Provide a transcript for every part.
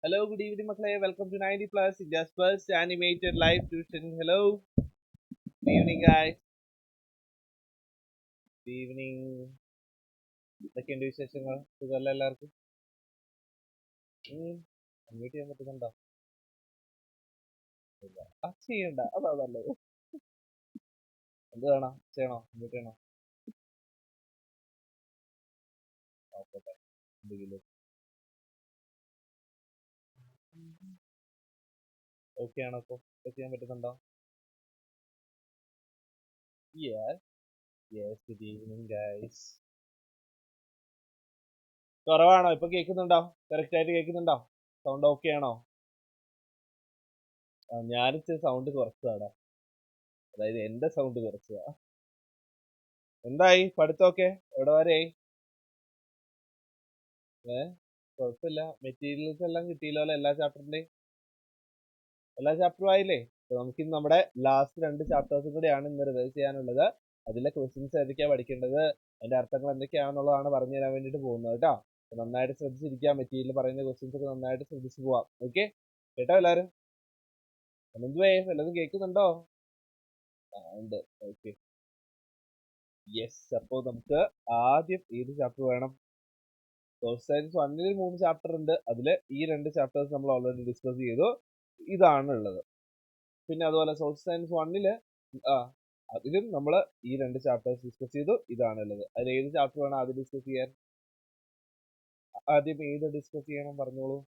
Hello, good evening, Maklay. Welcome to 90 Plus, India's first animated live tuition. Hello, good evening, guys. Good evening. എന്തൊക്കെയുണ്ട് വിശേഷങ്ങൾ? സുഖമല്ല എല്ലാവർക്കും? Unmute ചെയ്യാൻ പറ്റുന്നുണ്ടോ? ഇല്ല. ചെയ്യണ്ട, അതാ നല്ലത്. എന്ത് വേണോ? ചെയ്യണോ? അൺമ്യൂട്ട് ചെയ്യണോ? നോക്കട്ടെ എന്തെങ്കിലും. ഓക്കെ ആണോ? ഇപ്പോൾ ചെയ്യാൻ പറ്റുന്നുണ്ടോ? Yes good evening guys. കുറവാണോ? ഇപ്പൊ കേൾക്കുന്നുണ്ടോ? കറക്റ്റ് ആയിട്ട് കേൾക്കുന്നുണ്ടോ? സൗണ്ട് ഓക്കെ ആണോ? ഞാനിച്ച് സൗണ്ട് കുറച്ചതാടാ, അതായത് എന്റെ സൗണ്ട് കുറച്ചതാ. എന്തായി പഠിത്തമൊക്കെ? എവിടെ വരെയായി? കുഴപ്പമില്ല. മെറ്റീരിയൽസ് എല്ലാം കിട്ടിയല്ലോ എല്ലാ ചാപ്റ്ററിന്റെയും? എല്ലാ ചാപ്റ്ററും ആയില്ലേ? നമുക്ക് നമ്മുടെ ലാസ്റ്റ് 2 ചാപ്റ്റേഴ്സും കൂടിയാണ് ഇന്ന് റിവൈസ് ചെയ്യാനുള്ളത്. അതിലെ ക്വസ്റ്റ്യൻസ് ഏതൊക്കെയാണ് പഠിക്കേണ്ടത്, അതിന്റെ അർത്ഥങ്ങൾ എന്തൊക്കെയാണെന്നുള്ളതാണ് പറഞ്ഞു തരാൻ വേണ്ടിയിട്ട് പോകുന്നത് കേട്ടോ. നന്നായിട്ട് ശ്രദ്ധിച്ചിരിക്കാം. മെറ്റീരിയൽ പറയുന്ന ക്വസ്റ്റ്യൻസ് ഒക്കെ നന്നായിട്ട് ശ്രദ്ധിച്ചു പോവാം. ഓക്കെ കേട്ടോ എല്ലാവരും? എന്തുവേ വല്ലതും കേൾക്കുന്നുണ്ടോ? ഉണ്ട്. Okay yes. അപ്പോൾ നമുക്ക് ആദ്യം ഏത് ചാപ്റ്റർ വേണം? സോഷ്യൽ സയൻസ് 1-ൽ 3 ചാപ്റ്റർ ഉണ്ട്. അതിൽ ഈ 2 ചാപ്റ്റേഴ്സ് നമ്മൾ ഓൾറെഡി ഡിസ്കസ് ചെയ്തു. ഇതാണ് ഉള്ളത്. പിന്നെ അതുപോലെ സോഷ്യൽ സയൻസ് 1-ൽ അതിലും നമ്മൾ ഈ 2 ചാപ്റ്റേഴ്സ് ഡിസ്കസ് ചെയ്തു. ഇതാണ് ഉള്ളത്. അതിൽ ഏത് ചാപ്റ്റർ വേണം ആദ്യം ഡിസ്കസ് ചെയ്യാൻ? ആദ്യം ഏത് ഡിസ്കസ് ചെയ്യണം പറഞ്ഞോളൂ.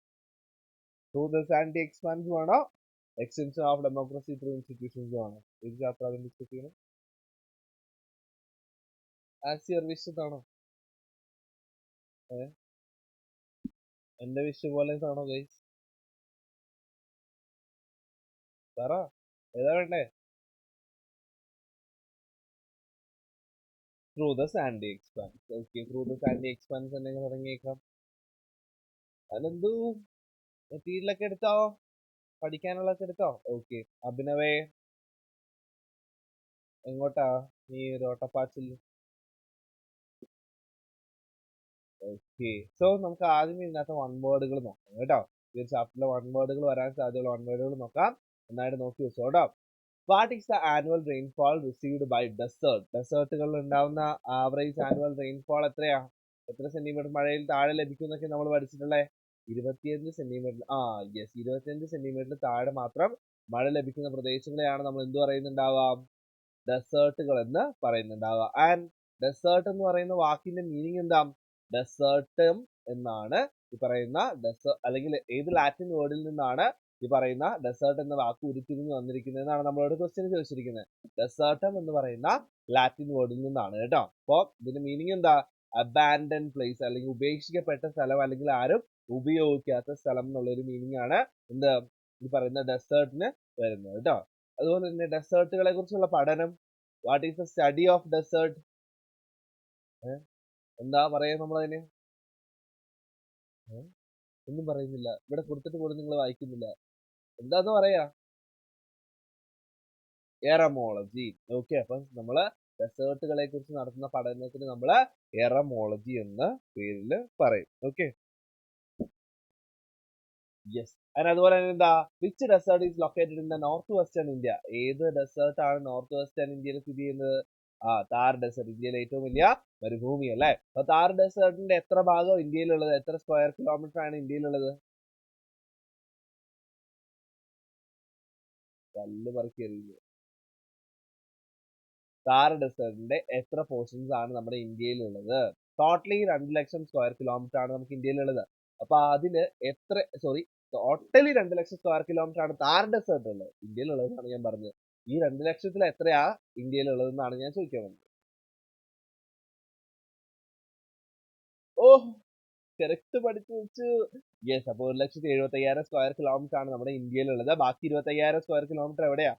റൂൾസ് ആൻഡ് എക്സ്പാൻഷൻ വേണോ, extension of democracy through institutions വേണോ? ഏത് ചാപ്റ്റർ ആദ്യം ഡിസ്കസ് ചെയ്യണം? ആസ് യുവർ വിഷ് ആണോ? എന്റെ വിഷ് പോലെ ആണോ ഗൈസ്? പറ, ഏതാ വേണ്ടേ? Through the Sandy expanse. Okay, through the Sandy expanse തന്നെ തുടങ്ങിയേക്കാം. അതിലെന്തു മെറ്റീരിയലൊക്കെ എടുത്തോ? പഠിക്കാനുള്ളതൊക്കെ എടുത്തോ? ഓക്കെ. അഭിനവേ എങ്ങോട്ടാ നീ ഒരു ഓട്ടപ്പാച്ചിൽ? ഓക്കെ, സോ നമുക്ക് ആദ്യം ഇതിനകത്ത് 1 വേർഡുകൾ നോക്കാം കേട്ടോ. ഈ ഒരു ചാപ്റ്ററിലെ 1 വേർഡുകൾ വരാൻ സാധ്യതയുള്ള 1 വേർഡുകൾ നോക്കാം. നന്നായിട്ട് നോക്കി വെച്ചോ കേട്ടോ. What is the annual rainfall received by desert? ഡെസേർട്ടുകളിൽ ഉണ്ടാവുന്ന ആവറേജ് ആനുവൽ റെയിൻഫോൾ എത്രയാ? എത്ര സെന്റിമീറ്റർ മഴയിൽ താഴെ ലഭിക്കും എന്നൊക്കെ നമ്മൾ പഠിച്ചിട്ടുള്ളേ? 25 സെന്റിമീറ്റർ. യെസ്, 25 സെന്റിമീറ്റർ താഴെ മാത്രം മഴ ലഭിക്കുന്ന പ്രദേശങ്ങളെയാണ് നമ്മൾ എന്ത് പറയുന്നുണ്ടാവാം? ഡെസേർട്ടുകൾ എന്ന് പറയുന്നുണ്ടാവുക. ആൻഡ് ഡെസേർട്ട് എന്ന് പറയുന്ന വാക്കിന്റെ മീനിങ് എന്താ? ഡെസേർട്ടും എന്നാണ് ഈ പറയുന്ന അല്ലെങ്കിൽ ഏത് ലാറ്റിൻ വേർഡിൽ നിന്നാണ് ഈ പറയുന്ന ഡെസേർട്ട് എന്ന വാക്ക് ഉരുത്തിരിഞ്ഞു വന്നിരിക്കുന്നത് എന്നാണ് നമ്മളോട് ക്വസ്റ്റ്യൻ ചോദിച്ചിരിക്കുന്നത്. ഡെസേർട്ടം എന്ന് പറയുന്ന ലാറ്റിൻ വേർഡിൽ നിന്നാണ് കേട്ടോ. അപ്പോൾ ഇതിന്റെ മീനിങ് എന്താ? അബാൻഡൻ പ്ലേസ്, അല്ലെങ്കിൽ ഉപേക്ഷിക്കപ്പെട്ട സ്ഥലം, അല്ലെങ്കിൽ ആരും ഉപയോഗിക്കാത്ത സ്ഥലം എന്നുള്ളൊരു മീനിങ് ആണ് എന്ത് ഈ പറയുന്ന ഡെസേർട്ടിന് വരുന്നത് കേട്ടോ. അതുപോലെ തന്നെ ഡെസേർട്ടുകളെ കുറിച്ചുള്ള പഠനം, what is the study of desert? എന്താ പറയാ നമ്മളതിന്? ഒന്നും പറയുന്നില്ല. ഇവിടെ കൊടുത്തിട്ട് പോലും നിങ്ങൾ വായിക്കുന്നില്ല. എന്താന്ന് പറയാ? എറമോളജി. ഓക്കെ, അപ്പൊ നമ്മള് ഡെസേർട്ടുകളെ കുറിച്ച് നടത്തുന്ന പഠനത്തിന് നമ്മള് എറമോളജി എന്ന പേരിൽ പറയും. Okay yes. അതിന് അതുപോലെ തന്നെ എന്താ, which desert is located in the north western India? ഏത് ഡെസേർട്ട് ആണ് നോർത്ത് വെസ്റ്റേൺ ഇന്ത്യയിൽ സ്ഥിതി ചെയ്യുന്നത്? താർ ഡെസേർട്ട്, ഇന്ത്യയിലെ ഏറ്റവും വലിയ മരുഭൂമി അല്ലേ? അപ്പൊ താർ ഡെസേർട്ടിന്റെ എത്ര ഭാഗം ഇന്ത്യയിലുള്ളത്? എത്ര സ്ക്വയർ കിലോമീറ്റർ ആണ് ഇന്ത്യയിലുള്ളത്? കല്ല് പറക്കി എറിയുന്നു. താർ ഡെസേർട്ടിന്റെ എത്ര പോർഷൻസ് ആണ് നമ്മുടെ ഇന്ത്യയിലുള്ളത്? ടോട്ടലി 2 ലക്ഷം സ്ക്വയർ കിലോമീറ്റർ ആണ് നമുക്ക് ഇന്ത്യയിലുള്ളത്. അപ്പൊ അതില് ടോട്ടലി 2 ലക്ഷം സ്ക്വയർ കിലോമീറ്റർ ആണ് താർ ഡെസേർട്ട് ഉള്ളത്, ഇന്ത്യയിലുള്ളതെന്നാണ് ഞാൻ പറഞ്ഞത്. ഈ 2 ലക്ഷത്തിൽ എത്രയാ ഇന്ത്യയിലുള്ളതെന്നാണ് ഞാൻ ചോദിക്കാൻ വന്നത്. ഓ, കറക്റ്റ് പഠിച്ചു വെച്ചു. യെസ്, അപ്പൊ 1,75,000 സ്ക്വയർ കിലോമീറ്റർ ആണ് നമ്മുടെ ഇന്ത്യയിലുള്ളത്. ബാക്കി 25,000 സ്ക്വയർ കിലോമീറ്റർ എവിടെയാ?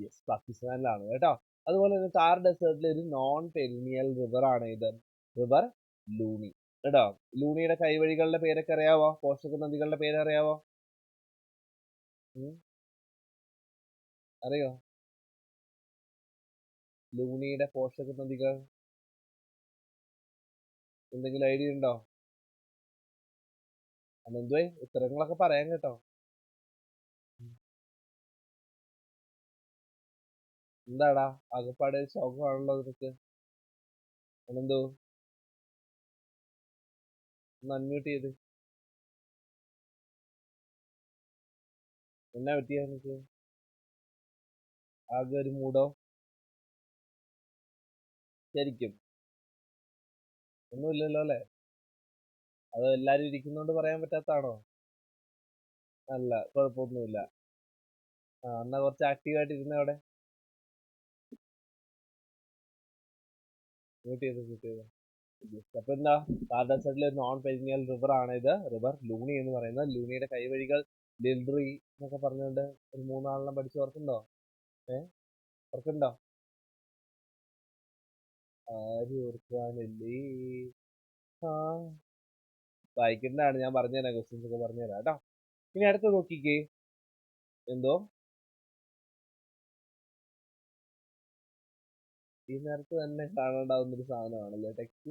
യെസ്, പാകിസ്ഥാനിലാണ് കേട്ടോ. അതുപോലെ തന്നെ താർ ഡെസേർട്ടിലെ ഒരു നോൺ പെരിനിയൽ റിവർ ആണ് ഇത്, റിവർ ലൂണി കേട്ടോ. ലൂണിയുടെ കൈവഴികളുടെ പേരൊക്കെ അറിയാവോ? പോഷക നദികളുടെ പേര് അറിയാവോ? അറിയോ ലൂണിയുടെ പോഷക നദികൾ? എന്തെങ്കിലും ഐഡിയ ഉണ്ടോ? അനന്തുവേ ഉത്തരങ്ങളൊക്കെ പറയാൻ കേട്ടോ. എന്താടാ ആകപ്പാടെ ശോകമാണല്ലോ നിനക്ക്? അനന്തു ഒന്ന് അൺമ്യൂട്ട് ചെയ്ത്. എന്നാ പറ്റിയ നിനക്ക്? ആകെ ഒരു മൂടോ? ശരിക്കും ഒന്നുമില്ലല്ലോ അല്ലേ? അത് എല്ലാരും ഇരിക്കുന്നോണ്ട് പറയാൻ പറ്റാത്താണോ? അല്ല, കുഴപ്പമൊന്നുമില്ല. എന്നാ കുറച്ച് ആക്റ്റീവായിട്ട് ഇരുന്നേ അവിടെ. മ്യൂട്ട് ചെയ്ത്. അപ്പൊ എന്താ, കാർഡസറ്റിലെ നോൺ പെരിനിയൽ റിവർ ആണ് ഇത്. റിവർ ലൂണി എന്ന് പറയുന്നത്. ലൂണിയുടെ കൈവഴികൾ ലിൽഡ്രി എന്നൊക്കെ പറഞ്ഞുകൊണ്ട് ഒരു മൂന്നാളെണ്ണം പഠിച്ചു. ഓർക്കുണ്ടോ? ഓർക്കുണ്ടോ? ആരും ഓർക്കാനില്ലേ? ആ വായിക്കുന്നതാണ്. ഞാൻ പറഞ്ഞുതരാം, ക്വസ്റ്റ്യൻസ് ഒക്കെ പറഞ്ഞുതരാം കേട്ടോ. ഇനി അടുത്ത് നോക്കിക്കേ. എന്തോ ഈ നേരത്ത് തന്നെ കാണാണ്ടാവുന്ന ഒരു സാധനമാണല്ലേ ടെക്സ്റ്റ്.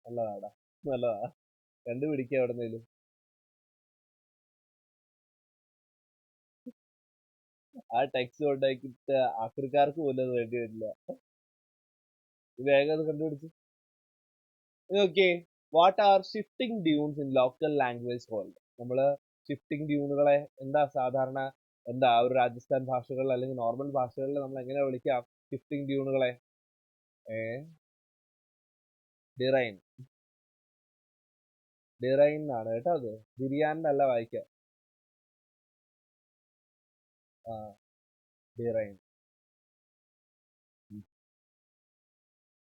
നല്ലതാടാ, നല്ലതാ. കണ്ടുപിടിക്കുക എവിടെന്നേലും. ആ ടെക്സ്റ്റ് കൊണ്ടാക്കിട്ട് ആക്രിക്കാർക്ക് പോലും അത് വേണ്ടി വരില്ല. വേഗം അത് കണ്ടുപിടിച്ച്. Okay, what are shifting dunes in local language called? നമ്മള് ഷിഫ്റ്റിംഗ് ഡ്യൂണുകളെ എന്താ സാധാരണ, എന്താ ഒരു രാജസ്ഥാൻ ഭാഷകളിൽ അല്ലെങ്കിൽ നോർമൽ ഭാഷകളിൽ നമ്മൾ എങ്ങനെ വിളിക്കാം ഷിഫ്റ്റിംഗ് ഡ്യൂണുകളെ? ഡിറൈൻ. ഡിറൈൻ എന്നാണ് കേട്ടോ. അത് ബിരിയാണിന്റെ അല്ല വായിക്കാം. ഡിറൈൻ.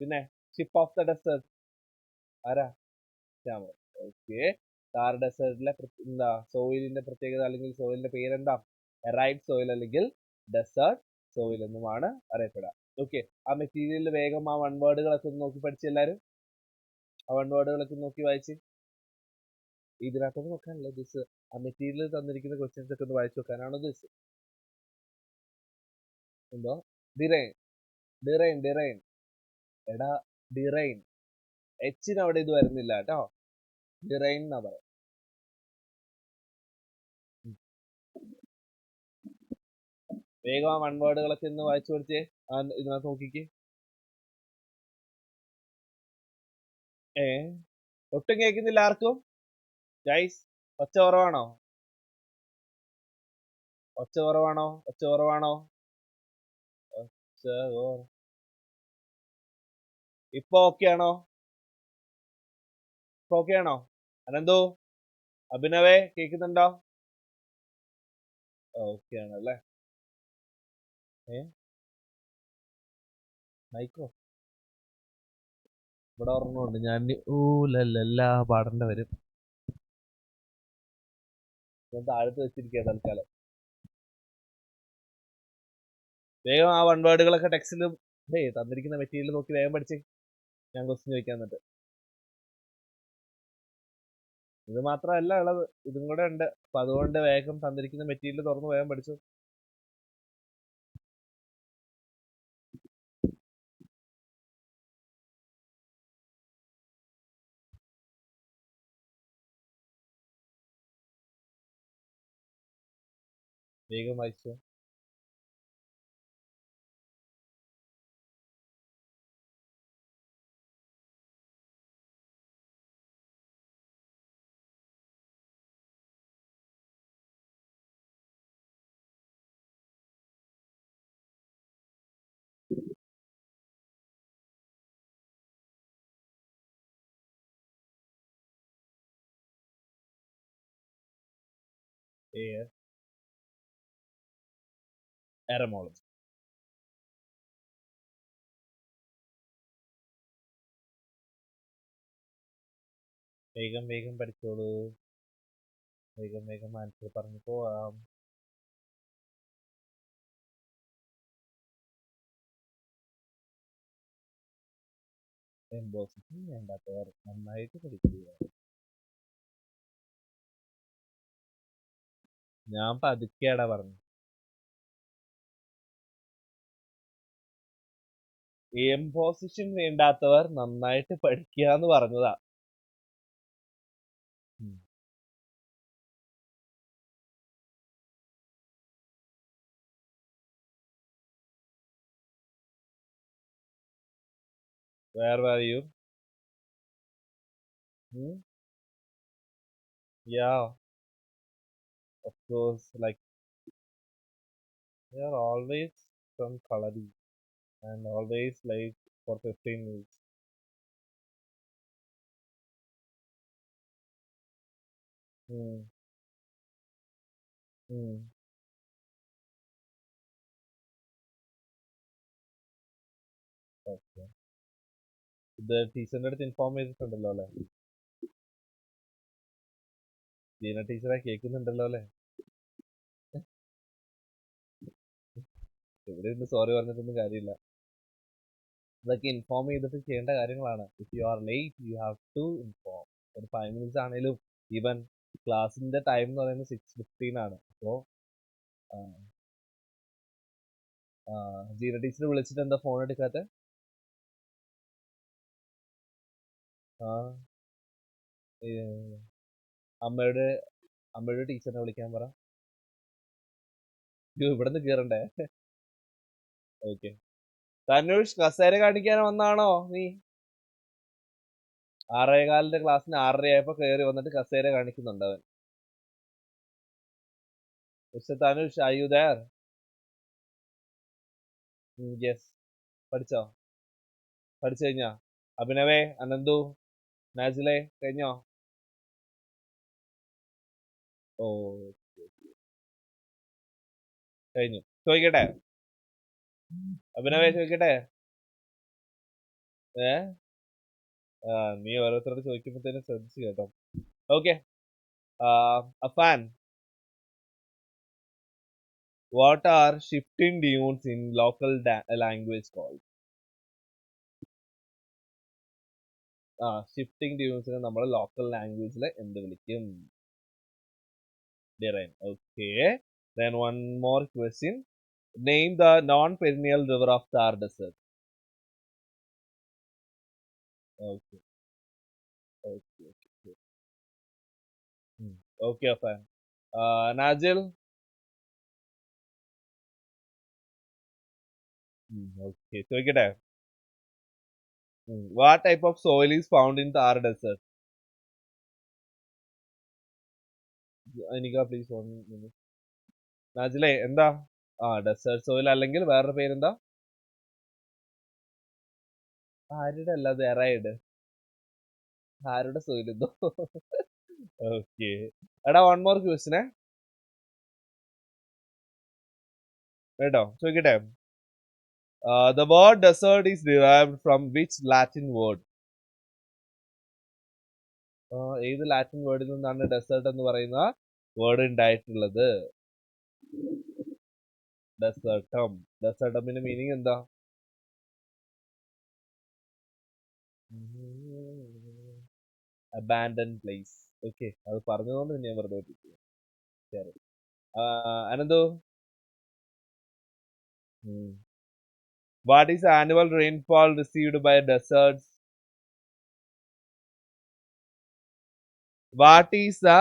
പിന്നെ ഷിപ്പ് ഓഫ് ദ ഡെസേർട്ട് ആരാ? ക്യാമൽ. ഓക്കെ. താർ ഡെസേർട്ടിലെ എന്താ സോയിലിന്റെ പ്രത്യേകത അല്ലെങ്കിൽ സോയിലിന്റെ പേരെന്താ? എറൈഡ് സോയിൽ അല്ലെങ്കിൽ ഡെസേർട്ട് സോയിൽ എന്നുമാണ് അറിയപ്പെടുക. ഓക്കെ, ആ മെറ്റീരിയലിൽ വേഗം ആ വൺ വേർഡുകളൊക്കെ ഒന്ന് നോക്കി പഠിച്ച് എല്ലാവരും. ആ വൺ വേർഡുകളൊക്കെ നോക്കി വായിച്ച്. ഇതിനകത്തൊക്കെ നോക്കാനല്ല ജസ്റ്റ് ആ മെറ്റീരിയൽ തന്നിരിക്കുന്ന ക്വസ്റ്റ്യൻസ് ഒക്കെ ഒന്ന് വായിച്ചു നോക്കാനാണോ ജസ്റ്റ്? എന്തോ ഡിറൈൻ. ഡിറൈൻ ഡിറൈൻ എടാ, ഡിറൈൻ. എച്ചിന് അവിടെ ഇത് വരുന്നില്ല കേട്ടോ. ഡിറൈൻ എന്നാ പറയാം. വേഗം ആ വൺ വേർഡുകളൊക്കെ ഒന്ന് വായിച്ചു പഠിച്ചേ. ഇതിനകത്ത് നോക്കിക്ക്. ഒട്ടും കേൾക്കുന്നില്ല ആർക്കും? ഗൈസ്, ഒച്ച കുറവാണോ? ഒച്ച കുറവാണോ? ഒച്ച കുറവാണോ? ഒച്ച ഇപ്പൊ ഓക്കെ ആണോ? ഇപ്പൊ ഓക്കെ ആണോ? അനന്തു, അഭിനവേ, കേൾക്കുന്നുണ്ടോ? ഓക്കെ ആണല്ലേ. മൈക്കോ ഇവിടെ ഓർമ്മയുണ്ട്. ഞാൻ ഊലല്ല പാടേണ്ട വരും. ഞാൻ താഴത്ത് വെച്ചിരിക്കുക തൽക്കാലം. വേഗം ആ വൺ വേർഡുകളൊക്കെ ടെക്സ്റ്റിലും തന്നിരിക്കുന്ന മെറ്റീരിയൽ നോക്കി വേഗം പഠിച്ച്. ഞാൻ ക്വസ്റ്റ്യൻ ചോദിക്കാൻ എന്നിട്ട്. ഇത് മാത്രമല്ല ഉള്ളത്, ഇതും കൂടെ ഉണ്ട്. അപ്പൊ അതുകൊണ്ട് വേഗം തന്നിരിക്കുന്ന മെറ്റീരിയൽ തുറന്ന് വേഗം പഠിച്ചു. വേഗം വായിച്ചു. എറമോളജി. വേഗം വേഗം പഠിച്ചോളൂ. വേഗം വേഗം ആൻസർ പറഞ്ഞു പോവാം. എംബോസിഷൻ വേണ്ടാത്തവർ നന്നായിട്ട് പഠിക്കുക. ഞാൻ പതുക്കെയാടാ പറഞ്ഞു. എംബോസിഷൻ വേണ്ടാത്തവർ നന്നായിട്ട് പഠിക്കുക എന്ന് പറഞ്ഞതാ. Where were you? Hmm? Yeah, of course. Like they are always from Kaladi and always late for 15 minutes. Hmm. Hmm. Okay. ഇത് ടീച്ചറിന്റെ അടുത്ത് ഇൻഫോം ചെയ്തിട്ടുണ്ടല്ലോ അല്ലേ? ദീന ടീച്ചറെ കേൾക്കുന്നുണ്ടല്ലോ അല്ലേ? ഇവിടെ ഇരുന്ന് സോറി പറഞ്ഞിട്ടൊന്നും കാര്യമില്ല. ഇതൊക്കെ ഇൻഫോം ചെയ്തിട്ട് ചെയ്യേണ്ട കാര്യങ്ങളാണ്. If you are late you have to inform. ഒരു 5 മിനിറ്റ്സ് ആണെങ്കിലും ഈവൻ ക്ലാസ്സിന്റെ ടൈം എന്ന് പറയുന്നത് 6:15 ആണ്. അപ്പോൾ ജീന ടീച്ചർ വിളിച്ചിട്ട് എന്താ ഫോൺ എടുക്കാത്ത? ആ അമ്മയുടെ അമ്മയുടെ ടീച്ചറിനെ വിളിക്കാൻ പറ. ഇവിടെ നിന്ന് കയറണ്ടേ? ഓക്കെ. തനുഷ് കസേര കാണിക്കാൻ വന്നാണോ നീ? 6:15 ക്ലാസ്സിന് 6:30 ആയപ്പോ കയറി വന്നിട്ട് കസേര കാണിക്കുന്നുണ്ട് അവൻ. Mister Tanush are you there? Yes. പഠിച്ചോ? പഠിച്ചു കഴിഞ്ഞാ? അഭിനവേ, അനന്തു, നാജിലെ കഴിഞ്ഞോ? ഓ, കഴിഞ്ഞു. ചോദിക്കട്ടെ? അഭിനവേ ചോദിക്കട്ടെ? ഏ നീ ഓരോരുത്തരോട് ചോദിക്കുമ്പോഴത്തേനും ശ്രദ്ധിച്ചു കേട്ടോ. Okay. Afan, what are shifting dunes in local language called? Shifting ഡ്യൂൺസിനെ നമ്മൾ ലോക്കൽ ലാംഗ്വേജിൽ എന്ത് വിളിക്കും? Derain. Okay. Then one more question. Name the non-perennial river of Thar Desert. Okay. Okay. Okay. Okay, fine. Najil. Okay. So get it. What type of soil is found in Thar Desert? Anika, please 1 minute. Najile, എന്താ? Desert soil അല്ലെങ്കിൽ വേറൊരു പേരെന്താ? ആരുടെ അല്ലാതെ എറൈഡ്? ആരുടെ soil എന്തോ? Okay. എടാ one more ക്വസ്റ്റിനെ കേട്ടോ, ചോദിക്കട്ടെ? The word desert is derived from which Latin word? ഏത് ലാറ്റിൻ വേർഡിൽ നിന്നാണ് ഡെസേർട്ട് എന്ന് പറയുന്ന വേർഡ് ഉണ്ടായിട്ടുള്ളത്? ഡെസേർട്ടം. ഡെസേർട്ടമിന്റെ മീനിങ് എന്താ? Abandon place. ഓക്കെ, അത് പറഞ്ഞതുകൊണ്ട് ഞാൻ വെറുതെ പറ്റിച്ചു. ശരി. Ananthu, what is the annual rainfall received by deserts? What is the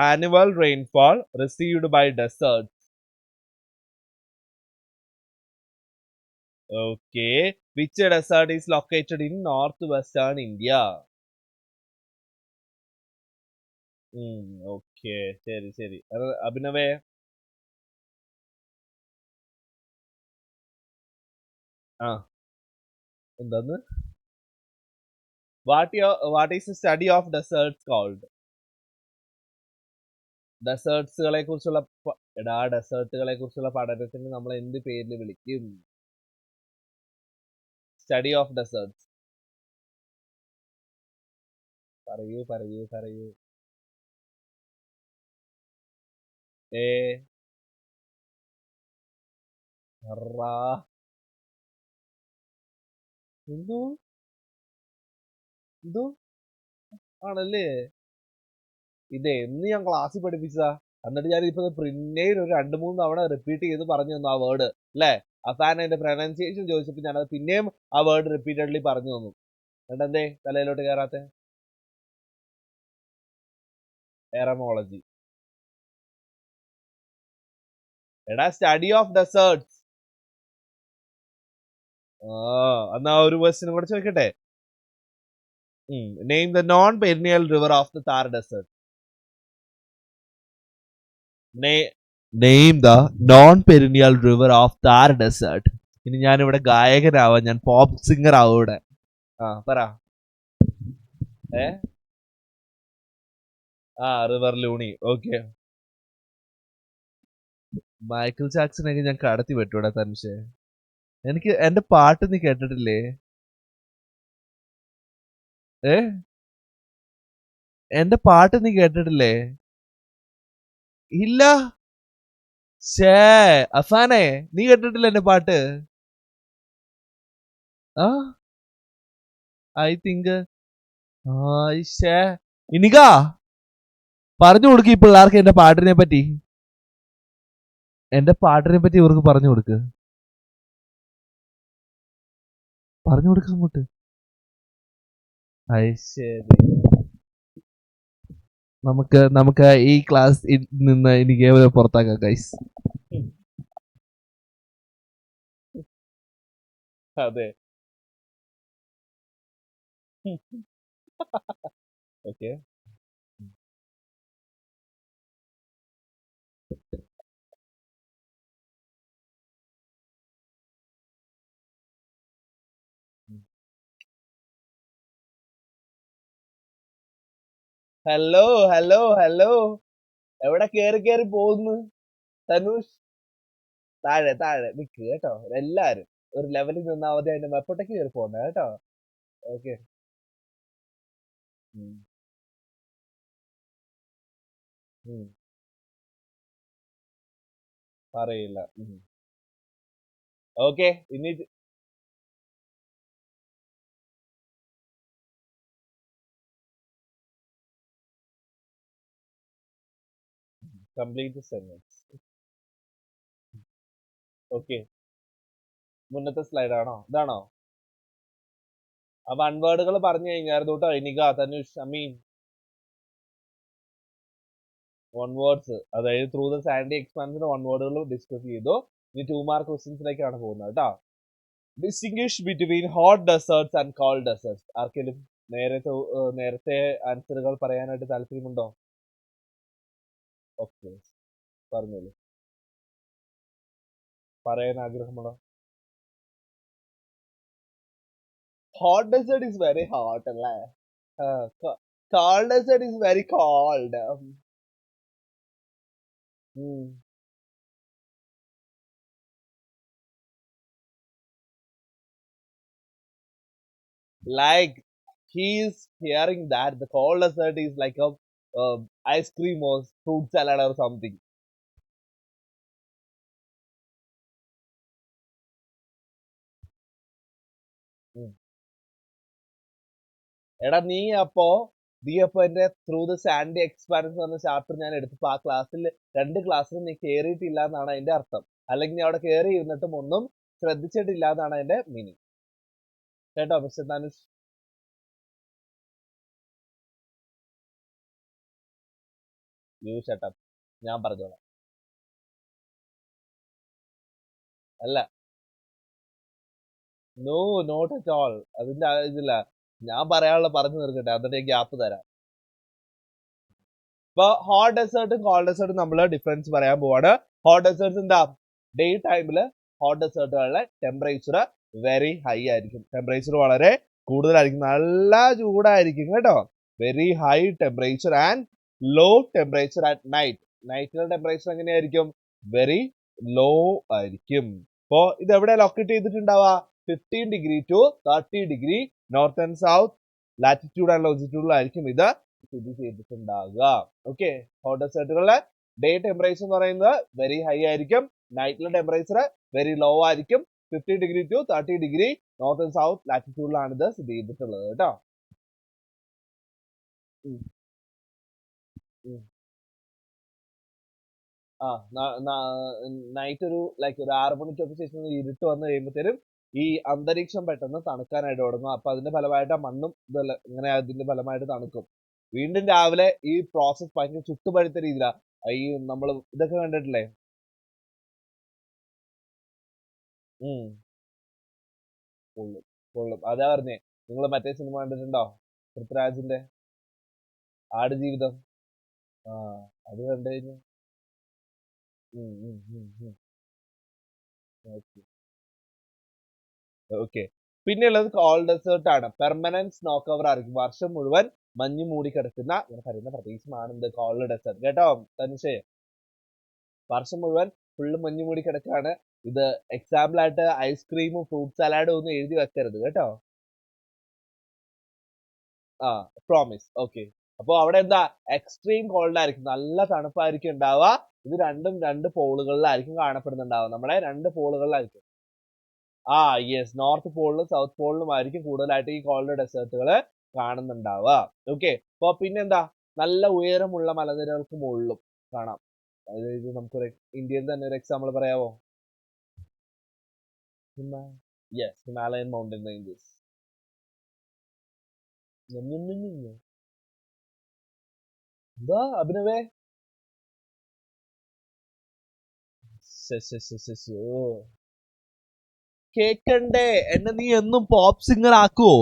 annual rainfall received by deserts? Okay. Which desert is located in northwestern India? Okay. ശരി ശരി. അഭിനവേ? എന്താന്ന്? What is the study of deserts called? ഡെസേർട്സുകളെ കുറിച്ചുള്ള ഡെസേർട്ടുകളെ കുറിച്ചുള്ള പഠനത്തിന് നമ്മൾ എന്ത് പേരിൽ വിളിക്കും? Study of deserts. പറയൂ പറയൂ പറയൂ. എന്തോ എന്തോ ആണല്ലേ? ഇത് എന്ന് ഞാൻ ക്ലാസ്സിൽ പഠിപ്പിച്ചതാ. എന്നിട്ട് ഞാൻ ഇപ്പൊ പ്രിന്റേൽ ഒരു 2-3 തവണ റിപ്പീറ്റ് ചെയ്ത് പറഞ്ഞു തന്നു ആ വേർഡ് അല്ലേ? അവസാനം അതിന്റെ പ്രൊനൗൺസിയേഷൻ ചോദിച്ചപ്പോൾ ഞാനത് പിന്നെയും ആ വേർഡ് റിപ്പീറ്റഡ്ലി പറഞ്ഞു തന്നു. എന്നിട്ട് എന്തേ തലയിലോട്ട് കയറാത്ത? എറമോളജി. എടാ സ്റ്റഡി ഓഫ് ഡെസേർട്സ്. എന്നാ ഒരു ക്വസ്റ്റ്യൻ കൂടെ ചോദിക്കട്ടെ? Name the non-perennial river of the Thar Desert. Name the non-perennial river of Thar Desert. ഇനി ഞാനിവിടെ ഗായകനാവാം, ഞാൻ പോപ്പ് സിംഗർ ആവും ഇവിടെ. പറ. റിവർ ലൂണി. ഓക്കെ. മൈക്കിൾ ജാക്സനൊക്കെ ഞാൻ കടത്തി പറ്റൂടാ തനിഷേ. എനിക്ക് എന്റെ പാട്ട് നീ കേട്ടിട്ടില്ലേ? എന്റെ പാട്ട് നീ കേട്ടിട്ടില്ലേ? ഇല്ല. ഷേ അഫാനെ, നീ കേട്ടിട്ടില്ല എന്റെ പാട്ട്? ഐ തിങ്ക് ഇനിക പറഞ്ഞു കൊടുക്ക് ഈ പിള്ളേർക്ക് എന്റെ പാട്ടിനെ പറ്റി. എന്റെ പാട്ടിനെ പറ്റി ഇവർക്ക് പറഞ്ഞു കൊടുക്ക്. പറഞ്ഞു കൊടുക്ക അങ്ങോട്ട്. ശരി, നമുക്ക് ഈ ക്ലാസ് നിന്ന് എനിക്ക് പുറത്താക്കാം ഗൈസ്. അതെ. ഓക്കെ. ഹലോ ഹലോ ഹലോ, എവിടെ കേറി പോകുന്നു തനുഷ്? താഴെ താഴെ നിക്ക് കേട്ടോ. എല്ലാരും ഒരു ലെവലിൽ നിന്നാ മതി, അതിന്റെ മെപ്പോട്ടേക്ക് കയറി പോകണ്ട കേട്ടോ. ഓക്കെ. പറയില്ല. ഓക്കെ, ഇനി കംപ്ലീറ്റ് സെന്റൻസ്. ഓക്കെ, മുന്നത്തെ സ്ലൈഡ് ആണോ? ഇതാണോ? ആ വൺ വേർഡുകൾ പറഞ്ഞു കഴിഞ്ഞായിരുന്നു കേട്ടോ. ഇനിക, തനുഷ്, അമീൻ. വൺ വേർഡ്സ്, അതായത് ത്രൂ ദ സാൻഡി എക്സ്പാൻസിന്റെ വൺ വേർഡുകൾ ഡിസ്കസ് ചെയ്തു. ഇനി 2 മാർക്ക് ക്വസ്റ്റ്യൻസിലേക്കാണ് പോകുന്നത് കേട്ടോ. Distinguish between hot deserts and cold deserts. ആർക്കെങ്കിലും നേരത്തെ ആൻസറുകൾ പറയാനായിട്ട് താല്പര്യമുണ്ടോ? ഓക്കെ, പറഞ്ഞോളൂ. പറയാൻ ആഗ്രഹമുണ്ടോ? Hot desert is very hot അല്ലേ? Cold desert is very cold. Like he is hearing that the cold dessert is like a ice cream or fruit salad or something. എടാ നീ അപ്പോ എന്റെ ത്രൂ ദ സാൻഡി എക്സ്പാൻസ് എന്ന chapter ഞാൻ എടുത്തപ്പോ ആ ക്ലാസ്സിൽ 2 ക്ലാസ്സിൽ നീ കേറിയിട്ടില്ല എന്നാണ് അതിന്റെ അർത്ഥം. അല്ലെങ്കിൽ നീ അവിടെ കേറി ഇരുന്നിട്ടും ഒന്നും ശ്രദ്ധിച്ചിട്ടില്ല എന്നാണ് അതിന്റെ മീനിങ്. കേട്ടോ മിസ്റ്റർ ധനുഷ്? യു ഷട്ടപ്പ്, ഞാൻ പറഞ്ഞോളാം. അല്ല, നോ, നോട്ട് അറ്റ് ഓൾ. അതിന്റെ ഇതില്ല. ഞാൻ പറയാനുള്ള പറഞ്ഞു തീർക്കട്ടെ, അതിന്റെ ഗ്യാപ്പ് തരാം. ഇപ്പൊ ഹോട്ട് ഡെസേർട്ടും കോൾഡ് ഡെസേർട്ടും നമ്മൾ ഡിഫറൻസ് പറയാൻ പോവാണ്. ഹോട്ട് ഡെസേർട്ട്സ് എന്താ? ഡേ ടൈമില് ഹോട്ട് ഡെസേർട്ടുകളുടെ ടെമ്പറേച്ചർ വെരി ഹൈ ആയിരിക്കും. ടെമ്പറേച്ചർ വളരെ കൂടുതലായിരിക്കും, നല്ല ചൂടായിരിക്കും കേട്ടോ. Very high temperature and low temperature at night. നൈറ്റിലെ ടെമ്പറേച്ചർ എങ്ങനെയായിരിക്കും? വെരി ലോ ആയിരിക്കും. അപ്പോ ഇത് എവിടെ ലൊക്കേറ്റ് ചെയ്തിട്ടുണ്ടാവുക? 15 degree to 30 degree north and south latitude and ലോജിറ്റ്യൂഡിലായിരിക്കും ഇത് സ്ഥിതി ചെയ്തിട്ടുണ്ടാവുക. ഓക്കെ, ഹോട്ട് ഡെസേർട്ടുകളിലെ ഡേ ടെമ്പറേച്ചർ എന്ന് പറയുന്നത് വെരി ഹൈ ആയിരിക്കും, നൈറ്റിലെ ടെമ്പറേച്ചർ വെരി ലോ ആയിരിക്കും. 50 degree to 30 degree north and south ലാറ്റിറ്റ്യൂഡിലാണ് ഇത് സ്ഥിതി ചെയ്തിട്ടുള്ളത് കേട്ടോ. നൈറ്റ് ഒരു 6 മണിക്കൊക്കെ ശേഷം ഇരുട്ട് വന്നു കഴിയുമ്പോഴത്തേനും ഈ അന്തരീക്ഷം പെട്ടെന്ന് തണുക്കാനായിട്ട് തുടങ്ങും. അപ്പൊ അതിന്റെ ഫലമായിട്ട് ആ മണ്ണും ഇതല്ല ഇങ്ങനെ അതിന്റെ ഫലമായിട്ട് തണുക്കും. വീണ്ടും രാവിലെ ഈ പ്രോസസ് ഭയങ്കര ചുട്ടുപഴുത്ത രീതിയിലാ. ഈ നമ്മൾ ഇതൊക്കെ കണ്ടിട്ടില്ലേ? പൊള്ളും പൊള്ളും. അതാ പറഞ്ഞേ, നിങ്ങൾ മറ്റേ സിനിമ കണ്ടിട്ടുണ്ടോ? പൃഥ്വിരാജിന്റെ ആടുജീവിതം. ആ അത് കണ്ടു കഴിഞ്ഞു. ഓക്കെ. പിന്നെയുള്ളത് കോൾ ഡെസേർട്ട് ആണ്. പെർമനന്റ് സ്നോ കവർ ആയിരിക്കും. വർഷം മുഴുവൻ മഞ്ഞ് മൂടി കിടക്കുന്ന ഇങ്ങനെ പറയുന്ന പ്രദേശമാണ് എന്ത് കോൾ ഡെസേർട്ട്. കേട്ടോ തനിഷേ? വർഷം മുഴുവൻ ഫുള്ള് മഞ്ഞ് മൂടി കിടക്കാണ്. ഇത് എക്സാമ്പിൾ ആയിട്ട് ഐസ്ക്രീമും ഫ്രൂട്ട് സലാഡും ഒന്നും എഴുതി വെക്കരുത് കേട്ടോ. ആ പ്രോമിസ്. ഓക്കെ. അപ്പൊ അവിടെ എന്താ എക്സ്ട്രീം കോൾഡ് ആയിരിക്കും, നല്ല തണുപ്പായിരിക്കും ഉണ്ടാവുക. ഇത് രണ്ടും രണ്ട് പോളുകളിലായിരിക്കും കാണപ്പെടുന്നുണ്ടാവുക. നമ്മുടെ രണ്ട് പോളുകളിലായിരിക്കും. ആ യെസ്, നോർത്ത് പോളിലും സൗത്ത് പോളിലും ആയിരിക്കും കൂടുതലായിട്ട് ഈ കോൾഡ് ഡെസേർട്ടുകൾ കാണുന്നുണ്ടാവുക. ഓക്കെ. അപ്പൊ പിന്നെന്താ, നല്ല ഉയരമുള്ള മലനിരകൾക്ക് മുകളിലും കാണാം. അതായത് നമുക്കൊരു ഇന്ത്യയിൽ തന്നെ ഒരു എക്സാമ്പിൾ പറയാവോ? Yes, Himalayan mountain ranges. എന്താ അഭിനവേ? കേക്കണ്ടേ? എന്നെ നീ എന്നും പോപ്പ് സിംഗർ ആക്കുവോ?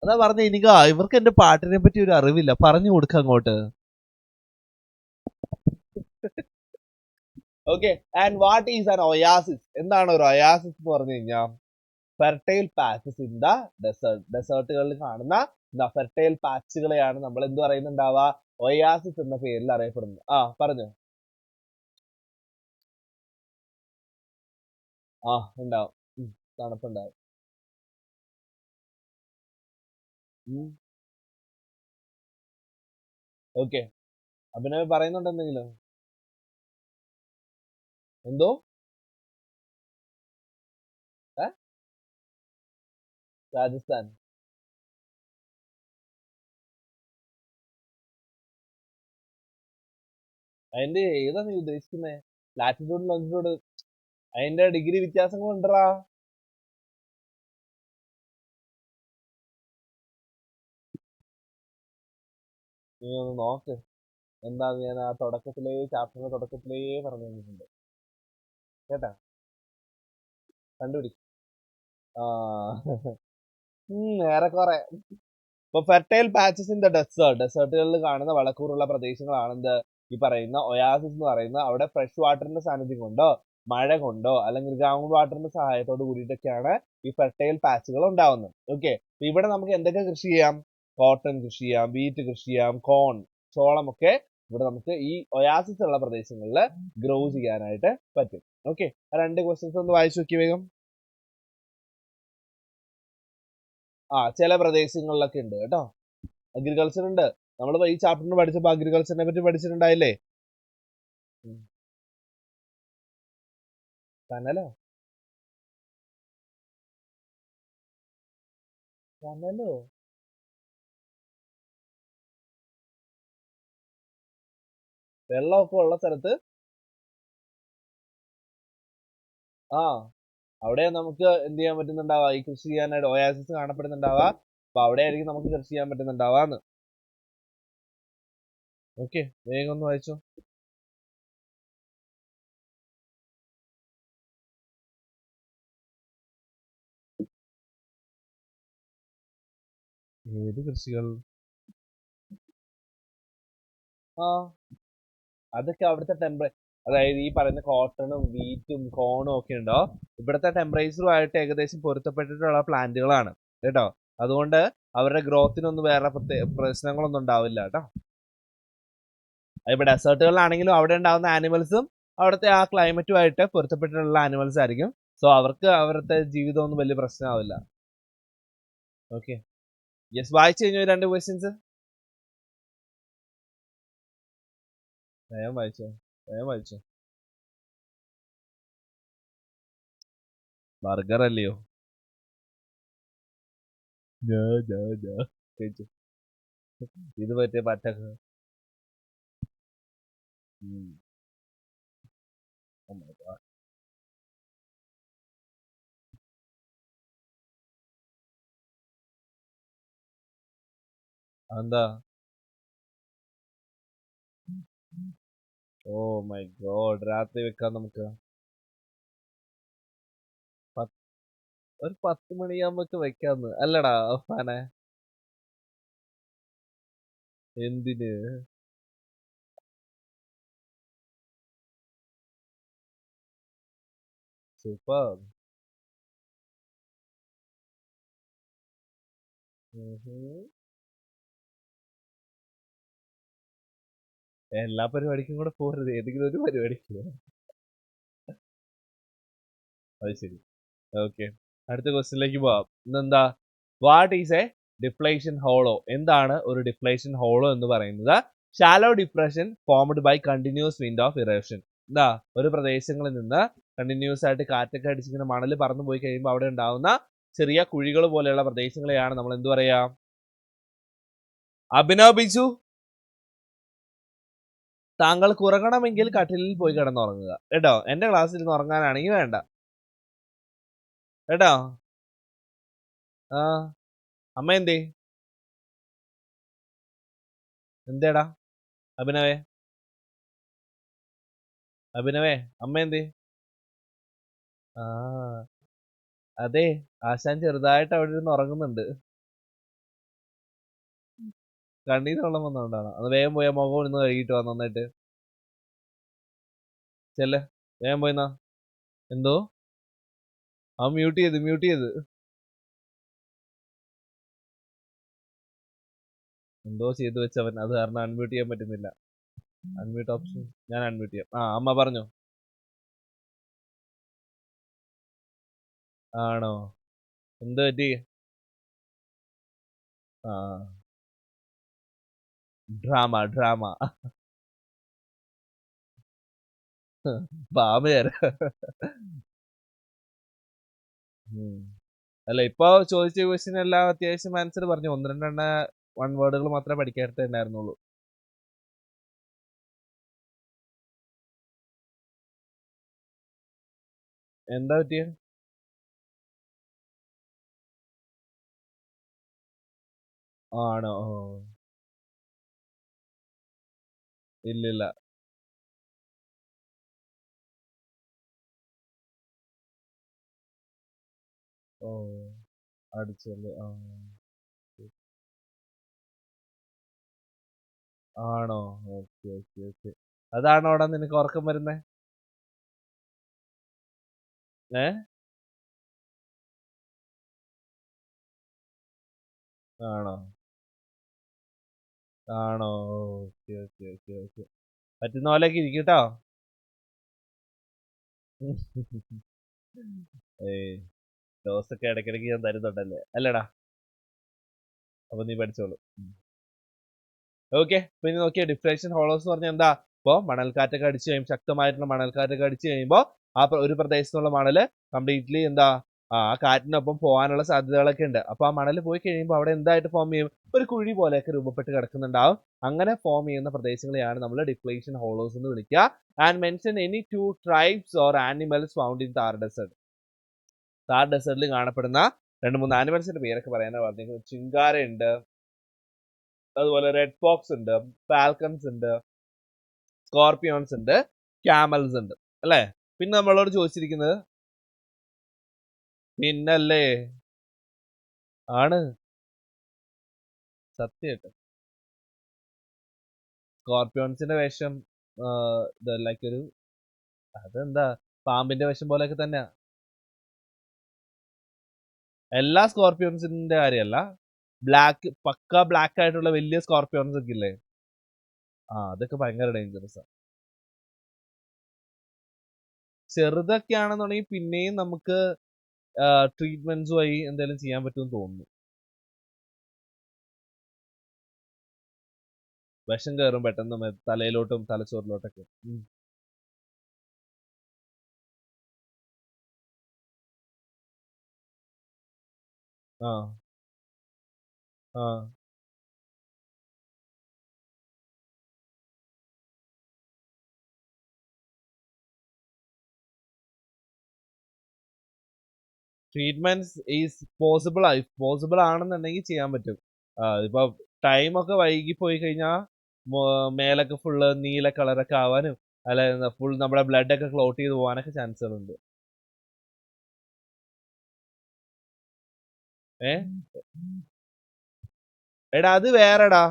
അതാ പറഞ്ഞ എനിക്ക് ഇവർക്ക് എന്റെ പാട്ടിനെ പറ്റി ഒരു അറിവില്ല, പറഞ്ഞു കൊടുക്ക അങ്ങോട്ട്. Okay. And what is an oasis? എന്താണ് ഒരു ഒയാസിസ് എന്ന് പറഞ്ഞു കഴിഞ്ഞാൽ fertile patches in the desert. ഡെസേർട്ടുകളിൽ കാണുന്ന ഫെർട്ടൈൽ പാച്ചുകളെയാണ് നമ്മൾ എന്ത് പറയുന്നുണ്ടാവുക? ഒയാസിസ് എന്ന പേരിൽ അറിയപ്പെടുന്നത്. ആ പറഞ്ഞു. ആ ഉണ്ടാവും, തണുപ്പുണ്ടാവും. ഓക്കെ. അഭിനവ് പറയുന്നുണ്ട് എന്തെങ്കിലും? എന്തോ? രാജസ്ഥാൻ. അതിന്റെ ഏതാ നീ ഉദ്ദേശിക്കുന്നത്? ലാറ്റിറ്റ്യൂഡ് ലോഞ്ചിറ്റ്യൂഡ് അതിന്റെ ഡിഗ്രി വ്യത്യാസങ്ങൾ ഉണ്ടറാ. നീ ഒന്ന് നോക്ക്. എന്താന്ന് ഞാൻ ആ ചാപ്റ്ററിന്റെ തുടക്കത്തിലേ പറഞ്ഞു തന്നിട്ടുണ്ട് കേട്ടാ. കണ്ടുപിടി. ആ ഏറെക്കുറെ. ഇപ്പൊ ഫെർട്ടൈൽ പാച്ചസ് ഇൻ ദ ഡെസേർട്ടുകളിൽ കാണുന്ന വളക്കൂറുള്ള പ്രദേശങ്ങളാണ് എന്ത് ഈ പറയുന്ന ഒയാസിസ് എന്ന് പറയുന്നത്. അവിടെ ഫ്രഷ് വാട്ടറിന്റെ സാന്നിധ്യം കൊണ്ടോ മഴ കൊണ്ടോ അല്ലെങ്കിൽ ഗ്രൗണ്ട് വാട്ടറിന്റെ സഹായത്തോട് കൂടിയിട്ടൊക്കെയാണ് ഈ ഫെർട്ടൈൽ പാച്ചുകൾ ഉണ്ടാവുന്നത്. ഓക്കെ. ഇവിടെ നമുക്ക് എന്തൊക്കെ കൃഷി ചെയ്യാം? കോട്ടൺ കൃഷി ചെയ്യാം, വീറ്റ് കൃഷി ചെയ്യാം, കോൺ, ചോളമൊക്കെ ഇവിടെ നമുക്ക് ഈ ഒയാസിസ് ഉള്ള പ്രദേശങ്ങളിൽ ഗ്രോ ചെയ്യാനായിട്ട് പറ്റും. ഓക്കെ. രണ്ട് ക്വസ്റ്റ്യൻസ് ഒന്ന് വായിച്ചു നോക്കി വേഗം. ചില പ്രദേശങ്ങളിലൊക്കെ ഉണ്ട് കേട്ടോ. അഗ്രികൾച്ചർ ഉണ്ട്. നമ്മൾ ഈ ചാപ്റ്ററിന് പഠിച്ചപ്പോൾ അഗ്രികൾച്ചറിനെ പറ്റി പഠിച്ചിട്ടുണ്ടായില്ലേ? കനലോ? കനലോ? വെള്ളമൊക്കെ ഉള്ള സ്ഥലത്ത് അവിടെ നമുക്ക് എന്ത് ചെയ്യാൻ പറ്റുന്നുണ്ടാവുക? ഈ കൃഷി ചെയ്യാനായിട്ട് ഒയാസിസ് കാണപ്പെടുന്നുണ്ടാവുക. അപ്പൊ അവിടെ ആയിരിക്കും നമുക്ക് കൃഷി ചെയ്യാൻ പറ്റുന്നുണ്ടാവാന്ന്. ഓക്കെ. വേഗം ഒന്ന് വായിച്ചോ. ഏത് കൃഷികൾ? അതൊക്കെ അവിടുത്തെ അതായത് ഈ പറയുന്ന കോട്ടണും വീറ്റും കോണും ഒക്കെ ഉണ്ടോ, ഇവിടുത്തെ ടെമ്പറേച്ചറുമായിട്ട് ഏകദേശം പൊരുത്തപ്പെട്ടിട്ടുള്ള പ്ലാന്റുകളാണ് കേട്ടോ. അതുകൊണ്ട് അവരുടെ ഗ്രോത്തിനൊന്നും വേറെ പ്രശ്നങ്ങളൊന്നും ഉണ്ടാവില്ല കേട്ടോ. ഇപ്പൊ ഡെസേർട്ടുകളിലാണെങ്കിലും അവിടെ ഉണ്ടാവുന്ന ആനിമൽസും അവിടുത്തെ ആ ക്ലൈമറ്റുമായിട്ട് പൊരുത്തപ്പെട്ടിട്ടുള്ള ആനിമൽസ് ആയിരിക്കും. സോ അവർക്ക് അവരുടെ ജീവിതമൊന്നും വലിയ പ്രശ്നമാവില്ല. ഓക്കെ. യെസ്, വായിച്ചു കഴിഞ്ഞു രണ്ട് ക്വസ്റ്റ്യൻസ്. വേഗം വായിച്ചോ. ബർഗർ അല്ലയോ? ഇത് പറ്റിയ പറ്റക്ക. എന്താ? ഓ മൈ ഗോഡ്, രാത്രി വെക്കാം നമുക്ക്. ഒരു 10 മണിയാകുമ്പോക്ക് വെക്കാന്ന് അല്ലടാ ഫാനെ. എന്തിന്? സൂപ്പർ. എല്ലാ പരിപാടിക്കും കൂടെ പോകരുത്, ഏതെങ്കിലും ഒരു പരിപാടിക്ക്. അത് ശരി. ഓക്കെ, അടുത്ത ക്വസ്റ്റ്യനിലേക്ക് പോവാം. ഇന്നെന്താ, what is a deflation hollow? എന്താണ് ഒരു ഡിഫ്ലേഷൻ ഹോളോ എന്ന് പറയുന്നത്? Shallow depression formed by continuous wind of erosion. എന്താ, ഒരു പ്രദേശങ്ങളിൽ നിന്ന് കണ്ടിന്യൂസ് ആയിട്ട് കാറ്റൊക്കെ അടിച്ചിങ്ങനെ മണൽ പറന്നു പോയി കഴിയുമ്പോൾ അവിടെ ഉണ്ടാവുന്ന ചെറിയ കുഴികൾ പോലെയുള്ള പ്രദേശങ്ങളെയാണ് നമ്മൾ എന്ത് പറയാ? അഭിനവ് ബിജു, താങ്കൾക്ക് ഉറങ്ങണമെങ്കിൽ കട്ടിലിൽ പോയി കിടന്നുറങ്ങുക കേട്ടോ. എന്റെ ക്ലാസ്സിൽ നിന്ന് ഉറങ്ങാനാണെങ്കിൽ വേണ്ട കേട്ടോ. ആ, അമ്മ എന്തേ? എന്തേടാ അഭിനവേ? അഭിനവേ, അമ്മ എന്തേ? ആ, അതെ, ആശാൻ ചെറുതായിട്ട് അവിടെ ഇരുന്ന് ഉറങ്ങുന്നുണ്ട്. കണ്ണീര് വെള്ളം വന്നോണ്ടാണ്. അത് വേഗം പോയാ മുഖം ഒന്ന് കഴുകിയിട്ട് വാ നന്നായിട്ട്. ചെല്ല്, വേഗം പോയിന്നാ. എന്തോ? ആ, മ്യൂട്ട് ചെയ്ത്. എന്തോ ചെയ്തു വെച്ചവൻ, അത് കാരണം അൺമ്യൂട്ട് ചെയ്യാൻ പറ്റുന്നില്ല. അൺമ്യൂട്ട് ഓപ്ഷൻ ഞാൻ അൺമ്യൂട്ട് ചെയ്യാം. ആ, അമ്മ പറഞ്ഞോ. ആണോ? എന്ത് പറ്റി? ആ, ഡ്രാമ പാമ്പ്. അല്ല, ഇപ്പൊ ചോദിച്ച ക്വസ്റ്റ്യൻ എല്ലാം അത്യാവശ്യം ആൻസർ പറഞ്ഞു. ഒന്ന് രണ്ടെണ്ണ വൺ വേർഡുകൾ മാത്രമേ പഠിക്കാറുണ്ടായിരുന്നുള്ളൂ. എന്താ പറ്റിയ? ആണോ? ഓ, ഇല്ലില്ല. ഓ, അടിച്ചല്ലേ. ആ, ആണോ? ഓക്കെ. അതാണോ അവിടെ നിനക്ക് ഉറക്കം വരുന്നേ? ഏ, ആണോ? ആണോ? ഓക്കെ. പറ്റുന്ന പോലെയൊക്കെ ഇരിക്കട്ടോ. ഏയ്, ഡോസൊക്കെ ഇടയ്ക്കിടയ്ക്ക് ഞാൻ തരുന്നുണ്ടല്ലേ അല്ലടാ, അപ്പൊ നീ പഠിച്ചോളൂ. ഓക്കെ, പിന്നെ നോക്കിയ ഡിഫ്ലേഷൻ ഹോളോസ് എന്ന് പറഞ്ഞാൽ എന്താ? ഇപ്പോ മണൽക്കാറ്റൊക്കെ അടിച്ചു കഴിയുമ്പോൾ, ശക്തമായിട്ടുള്ള മണൽക്കാറ്റൊക്കെ അടിച്ചു കഴിയുമ്പോൾ ആ ഒരു പ്രദേശത്തുള്ള മണല് കംപ്ലീറ്റ്ലി എന്താ, ആ കാറ്റിനൊപ്പം പോകാനുള്ള സാധ്യതകളൊക്കെ ഉണ്ട്. അപ്പൊ ആ മണൽ പോയി കഴിയുമ്പോൾ അവിടെ എന്തായിട്ട് ഫോം ചെയ്യും? ഒരു കുഴി പോലെയൊക്കെ രൂപപ്പെട്ട് കിടക്കുന്നുണ്ടാവും. അങ്ങനെ ഫോം ചെയ്യുന്ന പ്രദേശങ്ങളെയാണ് നമ്മൾ ഡിഫ്ലേഷൻ ഹോളോസ് എന്ന് വിളിക്കുക. And mention any two tribes or animals found in Thar desert. Thar ഡെസേർട്ടിൽ കാണപ്പെടുന്ന 2-3 ആനിമൽസിന്റെ പേരൊക്കെ പറയാനാണ് പറഞ്ഞിരിക്കുന്നത്. ചിങ്കാര ഉണ്ട്, അതുപോലെ റെഡ് ഫോക്സ് ഉണ്ട്, ഫാൽക്കൺസ് ഉണ്ട്, സ്കോർപിയോൺസ് ഉണ്ട്, ക്യാമൽസ് ഉണ്ട് അല്ലേ? പിന്നെ നമ്മളോട് ചോദിച്ചിരിക്കുന്നത്, പിന്നല്ലേ, ആണ് സത്യമായിട്ട് സ്കോർപിയോൺസിന്റെ വേഷം ലൈക്ക് ഒരു, അതെന്താ, പാമ്പിന്റെ വേഷം പോലെയൊക്കെ തന്നെ. എല്ലാ സ്കോർപിയോൺസിന്റെ കാര്യമല്ല, പക്ക ബ്ലാക്ക് ആയിട്ടുള്ള വലിയ സ്കോർപിയോൺസ് ഒക്കെ ഇല്ലേ, ആ അതൊക്കെ ഭയങ്കര ഡേഞ്ചറസ് ആണ്. ചെറുതൊക്കെ ആണെന്നുണ്ടെങ്കിൽ പിന്നെയും നമുക്ക് ട്രീറ്റ്മെന്റ്സ് വഴി എന്തെങ്കിലും ചെയ്യാൻ പറ്റുമെന്ന് തോന്നുന്നു. വിഷം കയറും പെട്ടെന്ന് തലയിലോട്ടും തലച്ചോറിലോട്ടൊക്കെ. ആ ആ ട്രീറ്റ്മെന്റ്സ് ഈസ് പോസിബിൾ ആണെന്നുണ്ടെങ്കിൽ ചെയ്യാൻ പറ്റും. ഇപ്പൊ ടൈമൊക്കെ വൈകി പോയി കഴിഞ്ഞാൽ മേലൊക്കെ ഫുള്ള് നീല കളറൊക്കെ ആവാനും, അല്ല ഫുൾ നമ്മുടെ ബ്ലഡ് ഒക്കെ ക്ലോട്ട് ചെയ്ത് പോകാനൊക്കെ ചാൻസുകളുണ്ട്. ഏ എടാ അത് വേറെടാ.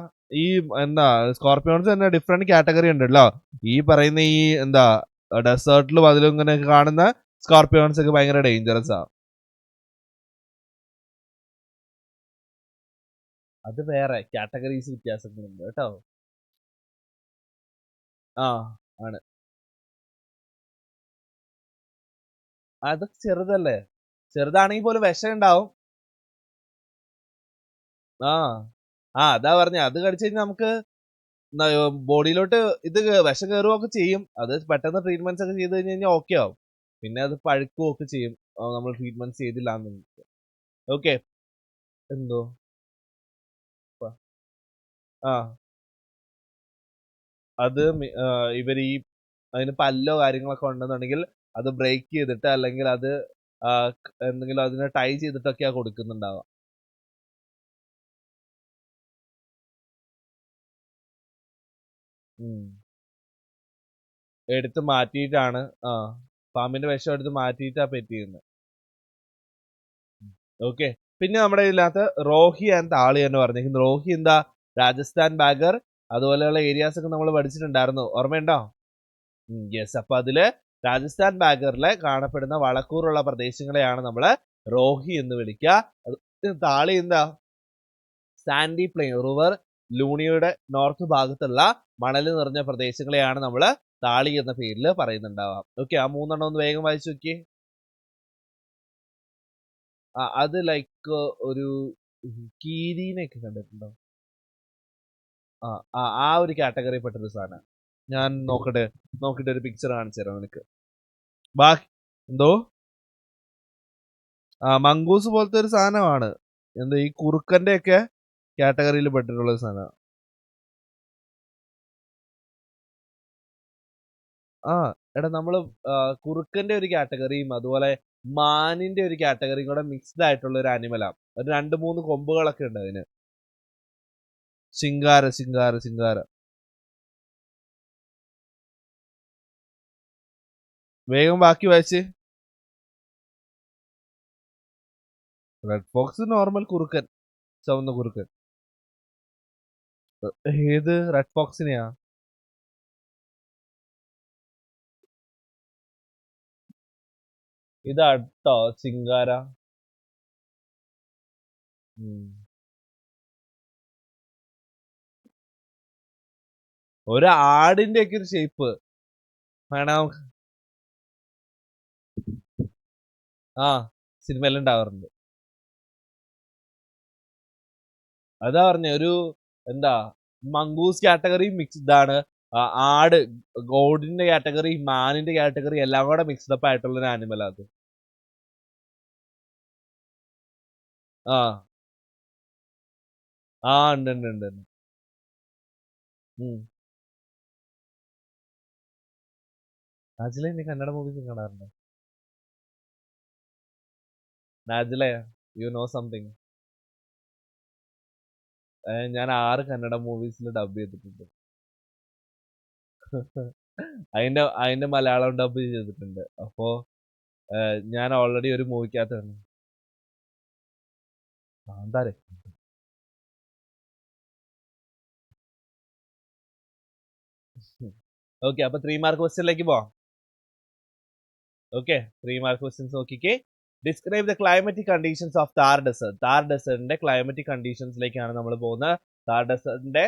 ഈ എന്താ സ്കോർപിയോൺസ് തന്നെ ഡിഫറെന്റ് കാറ്റഗറി ഉണ്ടല്ലോ. ഈ പറയുന്ന ഈ എന്താ ഡെസേർട്ടിലും അതിലും ഇങ്ങനെ കാണുന്ന സ്കോർപിയോൺസ് ഒക്കെ ഭയങ്കര ഡേഞ്ചറസ് ആ. അത് വേറെ കാറ്റഗറീസ് വ്യത്യാസങ്ങളുണ്ട് കേട്ടോ. ആ ആണ്. അത് ചെറുതല്ലേ, ചെറുതാണെങ്കിൽ പോലും വിഷം ഉണ്ടാവും. ആ ആ അതാ പറഞ്ഞ, അത് കടിച്ചു കഴിഞ്ഞാൽ നമുക്ക് ബോഡിയിലോട്ട് ഇത് വിഷം കയറുകയൊക്കെ ചെയ്യും. അത് പെട്ടെന്ന് ട്രീറ്റ്മെന്റ്സ് ഒക്കെ ചെയ്ത് കഴിഞ്ഞാൽ ഓക്കെ ആവും. പിന്നെ അത് പഴുക്കുകയൊക്കെ ചെയ്യും നമ്മൾ ട്രീറ്റ്മെന്റ് ചെയ്തില്ല എന്നുണ്ടെങ്കിൽ. ഓക്കെ. എന്തോ ആ അത് ഇവർ ഈ അതിന് പല്ലോ കാര്യങ്ങളൊക്കെ ഉണ്ടെന്നുണ്ടെങ്കിൽ അത് ബ്രേക്ക് ചെയ്തിട്ട് അല്ലെങ്കിൽ അത് ആ, എന്തെങ്കിലും അതിനെ ടൈ ചെയ്തിട്ടൊക്കെയാ കൊടുക്കുന്നുണ്ടാവുക. ഉം. എടുത്ത് മാറ്റിയിട്ടാണ് പാമ്പിന്റെ വിഷം എടുത്ത് മാറ്റിയിട്ടാ പറ്റിയിരുന്നത്. ഓക്കെ. പിന്നെ നമ്മുടെ ഇതിനകത്ത് റോഹി ആൻഡ് താളി എന്ന് പറഞ്ഞിരിക്കുന്നത്. റോഹി എന്താ, രാജസ്ഥാൻ ബാഗർ അതുപോലെയുള്ള ഏരിയാസ് ഒക്കെ നമ്മൾ പഠിച്ചിട്ടുണ്ടായിരുന്നു, ഓർമ്മയുണ്ടോ? യെസ്. അപ്പൊ അതില് രാജസ്ഥാൻ ബാഗറിലെ കാണപ്പെടുന്ന വളക്കൂറുള്ള പ്രദേശങ്ങളെയാണ് നമ്മള് റോഹി എന്ന് വിളിക്കുക. താളി എന്താ, സാൻഡി പ്ലെയിൻ റിവർ ലൂണിയുടെ നോർത്ത് ഭാഗത്തുള്ള മണൽ നിറഞ്ഞ പ്രദേശങ്ങളെയാണ് നമ്മൾ താളി എന്ന പേരിൽ പറയുന്നുണ്ടാവാം. ഓക്കെ, ആ മൂന്നെണ്ണം ഒന്ന് വേഗം വായിച്ചു നോക്കിയേ. അത് ലൈക്ക് ഒരു കീരിനെയൊക്കെ കണ്ടിട്ടുണ്ടോ? ആ ആ ഒരു കാറ്റഗറി പെട്ടൊരു സാധനം. ഞാൻ നോക്കട്ടെ, നോക്കിട്ട് ഒരു പിക്ചർ കാണിച്ചു തരാം നിനക്ക്. ബാക്കി എന്തോ മങ്കൂസ് പോലത്തെ ഒരു സാധനമാണ്. എന്താ ഈ കുറുക്കന്റെ ഒക്കെ കാറ്റഗറിയിൽ പെട്ടിട്ടുള്ള ഒരു സാധനം. ആ എടാ നമ്മള് കുറുക്കന്റെ ഒരു കാറ്റഗറിയും അതുപോലെ മാനിന്റെ ഒരു കാറ്റഗറിയും കൂടെ മിക്സ്ഡ് ആയിട്ടുള്ള ഒരു അനിമലാണ്. ഒരു 2-3 കൊമ്പുകളൊക്കെ ഉണ്ട് അതിന്. ശിങ്കാര ശിങ്കാര ശിങ്കാര. വേഗം ബാക്കി വായിച്ച്. റെഡ് ഫോക്സ് നോർമൽ കുറുക്കൻ, ചുവന്ന കുറുക്കൻ. ഏത് റെഡ് ഫോക്സിനെയാ? ഇതാട്ടോ ചിങ്കാര. ഒരു ആടിന്റെ ഒക്കെ ഒരു ഷേപ്പ് വേണം. ആ സിനിമയിൽ ഉണ്ടാവാറുണ്ട്. അതാ പറഞ്ഞ ഒരു എന്താ മങ്കൂസ് കാറ്റഗറി മിക്സ്ഡ് ആണ്. ആട് ഗോഡിന്റെ കാറ്റഗറി, മാനിന്റെ കാറ്റഗറി എല്ലാം കൂടെ മിക്സ്ഡ് അപ്പ് ആയിട്ടുള്ള ഒരു ആനിമൽ അത്. ആ ആ ഉണ്ട് ഉണ്ട് ഉണ്ട് ഉണ്ട്. നാജില നീ കന്നഡ മൂവീസ് കാണാറുണ്ടോ? Najila, you know something. ഞാൻ 6 കന്നഡ മൂവീസിൽ ഡബ് ചെയ്തിട്ടുണ്ട്. അതിന്റെ അതിന്റെ മലയാളം ഡബ് ചെയ്തിട്ടുണ്ട്. അപ്പോ ഞാൻ ഓൾറെഡി ഒരു മൂവിക്കകത്ത് കാന്താര. ഓക്കെ, അപ്പൊ 3 മാർക്ക് ക്വസ്റ്റ്യനിലേക്ക് പോവാം. ഓക്കെ, 3 മാർക്ക് ക്വസ്റ്റ്യൻസ് നോക്കിക്കേ. Describe the climatic conditions of Thar desert. Thar ഡെസേർട്ടിന്റെ ക്ലൈമറ്റിക് കണ്ടീഷൻസിലേക്കാണ് നമ്മൾ പോകുന്നത്. താർ ഡെസേർട്ടിന്റെ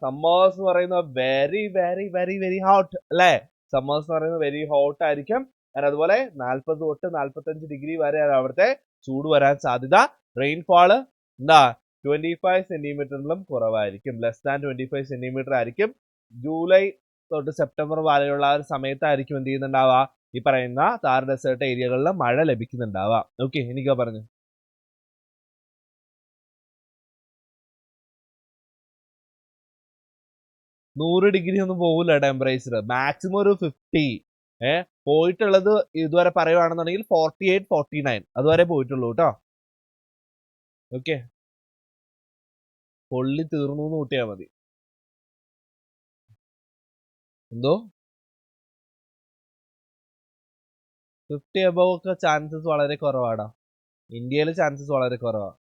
സമ്മേഴ്സ് എന്ന് പറയുന്നത് very very very very hot അല്ലേ? സമ്മേഴ്സ് എന്ന് പറയുന്നത് വെരി ഹോട്ട് ആയിരിക്കും. അതുപോലെ 40 തൊട്ട് 45 ഡിഗ്രി വരെ അവിടുത്തെ ചൂട് വരാൻ സാധ്യത. റെയിൻഫോള് എന്താ 25 സെന്റിമീറ്ററിലും കുറവായിരിക്കും, ലെസ് ദാൻ 25 സെന്റിമീറ്റർ ആയിരിക്കും. ജൂലൈ തൊട്ട് സെപ്റ്റംബർ വരെയുള്ള ആ ഒരു സമയത്തായിരിക്കും എന്ത് ചെയ്യുന്നുണ്ടാവുക, ഈ പറയുന്ന താർ ഡെസേർട്ട് ഏരിയകളിൽ മഴ ലഭിക്കുന്നുണ്ടാവാം. ഓക്കെ, എനിക്കാ പറഞ്ഞു. 100 ഡിഗ്രി ഒന്നും പോകില്ല ടെമ്പറേച്ചർ, മാക്സിമം ഒരു 50. പോയിട്ടുള്ളത് ഇതുവരെ പറയുവാണെന്നുണ്ടെങ്കിൽ 48 49 അതുവരെ പോയിട്ടുള്ളൂ കേട്ടോ. ഓക്കെ, പൊള്ളി തീർന്നു എന്ന് കൂട്ടിയാൽ മതി. എന്തോ 50 അബവ് ഒക്കെ ചാൻസസ് വളരെ കുറവാടാ. ഇന്ത്യയിൽ ചാൻസസ് വളരെ കുറവാണ്.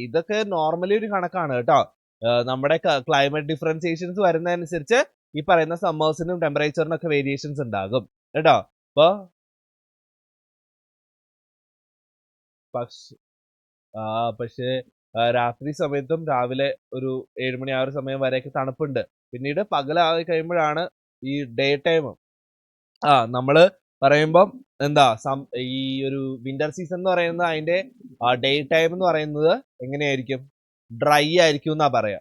ഇതൊക്കെ നോർമലി ഒരു കണക്കാണ് കേട്ടോ. നമ്മുടെ ക്ലൈമറ്റ് ഡിഫറൻസിയേഷൻസ് വരുന്നതനുസരിച്ച് ഈ പറയുന്ന സമ്മേഴ്സിനും ടെമ്പറേച്ചറിനും ഒക്കെ വേരിയേഷൻസ് ഉണ്ടാകും കേട്ടോ. അപ്പൊ പക്ഷേ രാത്രി സമയത്തും രാവിലെ ഒരു 7 മണി ആ ഒരു സമയം വരെയൊക്കെ തണുപ്പുണ്ട്. പിന്നീട് പകലായി കഴിയുമ്പോഴാണ് ഈ ഡേ ടൈം നമ്മള് പറയുമ്പം എന്താ ഈ ഒരു വിന്റർ സീസൺ എന്ന് പറയുന്നത് അതിന്റെ ഡേ ടൈം എന്ന് പറയുന്നത് എങ്ങനെയായിരിക്കും? ഡ്രൈ ആയിരിക്കും എന്നാ പറയാ.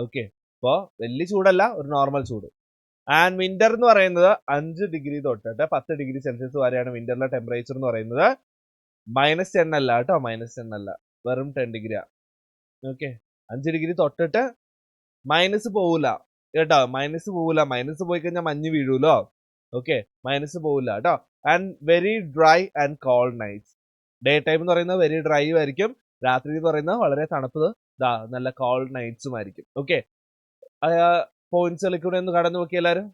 ഓക്കെ. അപ്പോ വലിയ ചൂടല്ല, ഒരു നോർമൽ ചൂട്. ആൻഡ് വിന്റർ എന്ന് പറയുന്നത് 5 ഡിഗ്രി തൊട്ടിട്ട് 10 ഡിഗ്രി സെൽഷ്യസ് വരെയാണ് വിന്ററിലെ ടെമ്പറേച്ചർ എന്ന് പറയുന്നത്. -10 അല്ല കേട്ടോ, -10 അല്ല, വെറും 10 ഡിഗ്രിയാ. ഓക്കെ. 5 ഡിഗ്രി തൊട്ടിട്ട് മൈനസ് പോവില്ല കേട്ടോ, മൈനസ് പോവില്ല. മൈനസ് പോയി കഴിഞ്ഞാൽ മഞ്ഞ് വീഴൂലോ. ഓക്കെ, മൈനസ് പോവില്ല കേട്ടോ. And very dry and cold nights. Day time എന്ന് പറയുന്നത് വെരി ഡ്രൈ ആയിരിക്കും, രാത്രി എന്ന് പറയുന്നത് വളരെ തണുപ്പ് നല്ല കോൾഡ് നൈറ്റ്സും ആയിരിക്കും. ഓക്കെ, പോയിന്റ്സുകളിൽ കൂടെ ഒന്ന് കടന്നു നോക്കി എല്ലാരും.